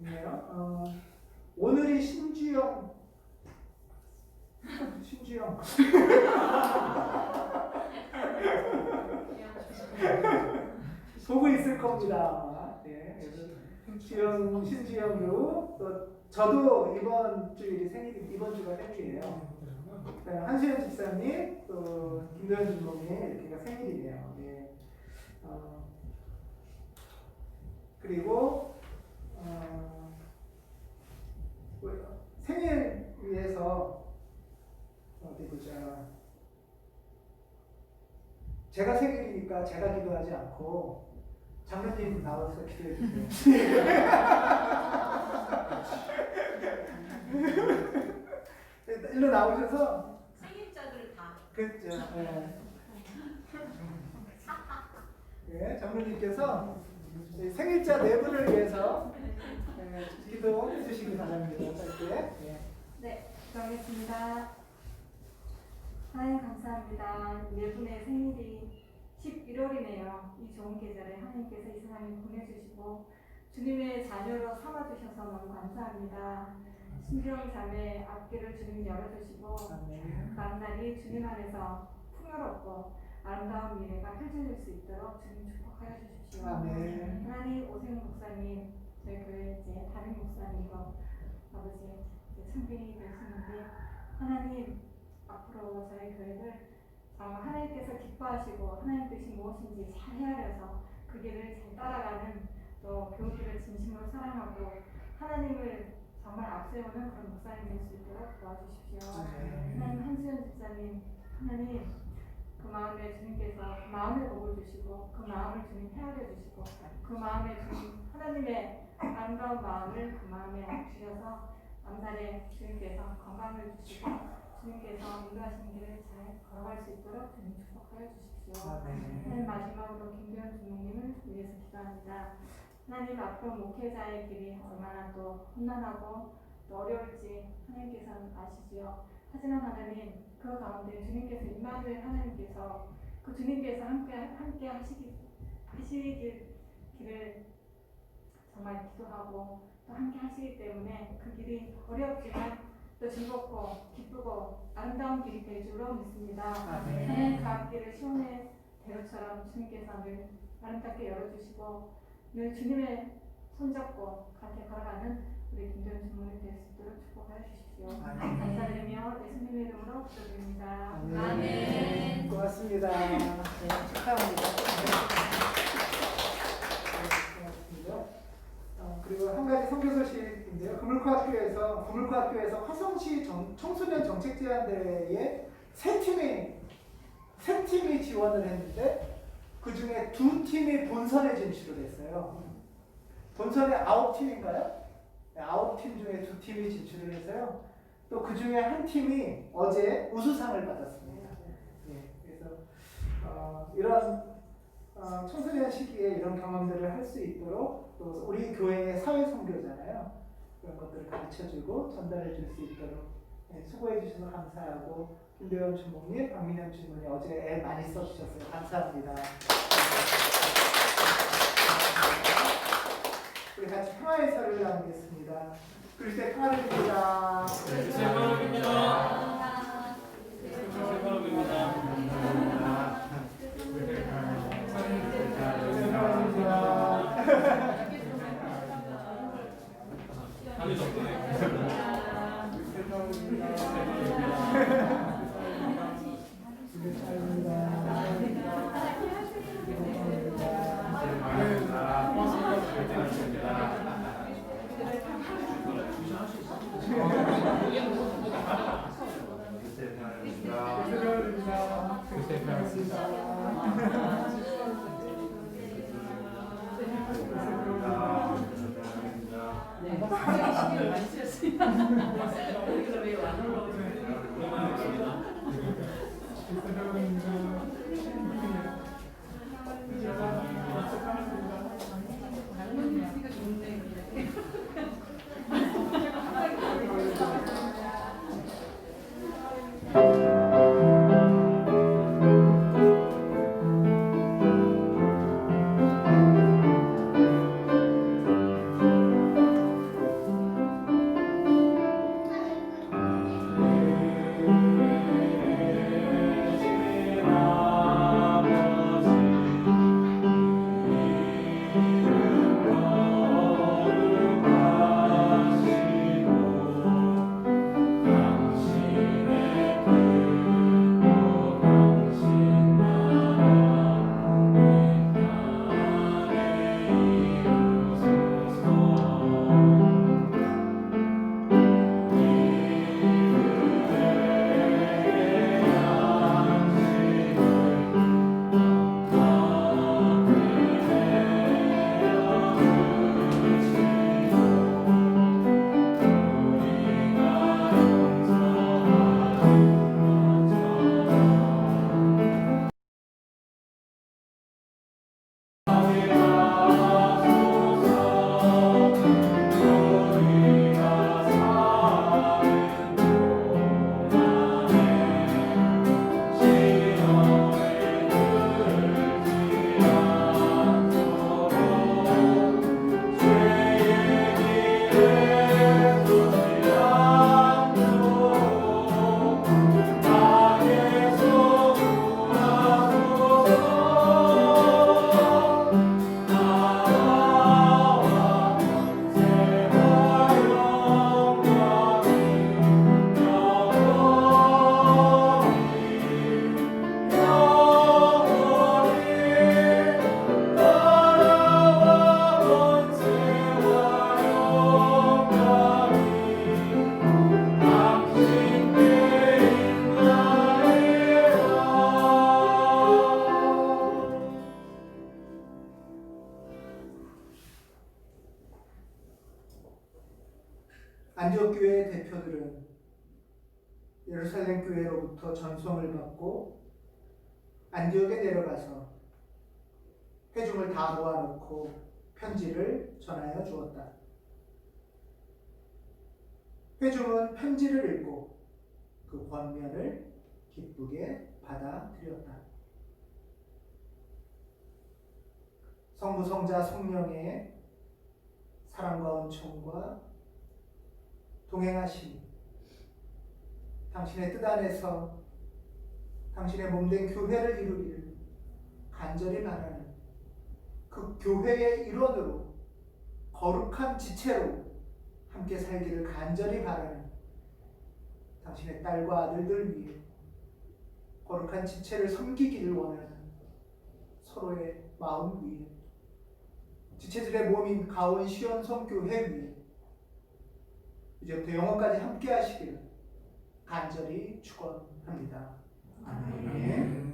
생일이네요. 오늘이 신주영 보고 있을 겁니다. 신주영도 또 저도 이번 주가 생일이에요. 한수연 집사님 또 김도현 주목님 이렇게가 생일이네요. 그리고 생일 위해서 어디 보자. 제가 생일이니까 제가 기도하지 않고 장로님 나와서 기도해 주세요. 일로 나오셔서 생일자들 다. 그렇죠. 네, 장로님께서 생일자 네 분을 위해서 기도해 주시기 바랍니다. 짧게. 네, 기도하겠습니다. 하나님 감사합니다. 네 분의 생일이 11월이네요. 이 좋은 계절에 하나님께서 이 사람을 보내주시고 주님의 자녀로 삼아주셔서 너무 감사합니다. 신비로운 자매 앞길을 주님 열어주시고 아멘. 다음 날이 주님 안에서 풍요롭고 아름다운 미래가 펼쳐질 수 있도록 주님 축복하여 주십시오. 아멘. 하나님 오생 목사님, 저희 교회 이제 담임 목사님으로 아버지 이제 참배이 되시는데 하나님 앞으로 저희 교회를 정말 하나님께서 기뻐하시고 하나님 뜻이 무엇인지 잘 헤아려서 그 길을 잘 따라가는 또 교우들을 진심으로 사랑하고 하나님을 정말 앞세우는 그런 목사님 될 수 있도록 도와주십시오. 아멘. 하나님 한수연 집사님, 하나님 그 마음에 주님께서 그 마음의 복을 주시고 그 마음을 주님 헤아려 주시고 그 마음에 주님 하나님의 아름다운 마음을 그 마음에 주셔서 앞날에 주님께서 건강을 주시고 주님께서 인도하시는 길을 잘 걸어갈 수 있도록 주님 축복하여 주십시오. 아멘. 하나님 마지막으로 김도현 주목님을 위해서 기도합니다. 하나님 앞으로 목회자의 길이 얼마나 또 험난하고 또 어려울지 하나님께서는 아시지요. 하지만 하나님 그 가운데 주님께서 임마누엘 하나님께서 그 주님께서 함께 하시길 길을 정말 기도하고 또 함께 하시기 때문에 그 길이 어렵지만 또 즐겁고 기쁘고 아름다운 길이 될 줄로 믿습니다. 아멘. 하나님 그 앞길을 시온의 대로처럼 주님께서 늘 아름답게 열어주시고 늘 주님의 손잡고 같이 걸어가는 우리 김도현 주문이 될 수 있도록 축복하여 주십시오. 아멘. 감사드리며 예수님의 이름으로 기도드립니다. 아멘. 고맙습니다. 네, 축하합니다. 고맙습니다. 그리고 한 가지 선교 소식인데요. 구물코학교에서 화성시 청소년 정책제안대회에 세 팀이 지원을 했는데 그 중에 2팀이 본선에 진출을 했어요. 본선에 9팀인가요? 네, 9팀 중에 2팀이 진출을 해서요. 또 그 중에 한 팀이 어제 우수상을 받았습니다. 네, 그래서 이런 청소년 시기에 이런 경험들을 할 수 있도록 또 우리 교회의 사회 선교잖아요. 그런 것들을 가르쳐주고 전달해 줄 수 있도록 수고해 주셔서 감사하고 김도현 주목님, 박민현 주목님 어제 애 많이 써주셨어요. 감사합니다. 우리 같이 평화의 설을 나누겠습니다. 그리스도의 평화를 빕니다. 고맙습니다. 안디옥 교회의 대표들은 예루살렘 교회로부터 전송을 받고 안디옥에 내려가서 회중을 다 모아놓고 편지를 전하여 주었다. 회중은 편지를 읽고 그 권면을 기쁘게 받아들였다. 성부, 성자, 성령의 사랑과 은총과 동행하심이 당신의 뜻 안에서 당신의 몸된 교회를 이루기를 간절히 바라는 그 교회의 일원으로 거룩한 지체로 함께 살기를 간절히 바라는 당신의 딸과 아들들 위해 거룩한 지체를 섬기기를 원하는 서로의 마음 위에 지체들의 몸인 가온 시온성 교회 위에 이제부터 영원까지 함께 하시기를 간절히 축원합니다. 아멘.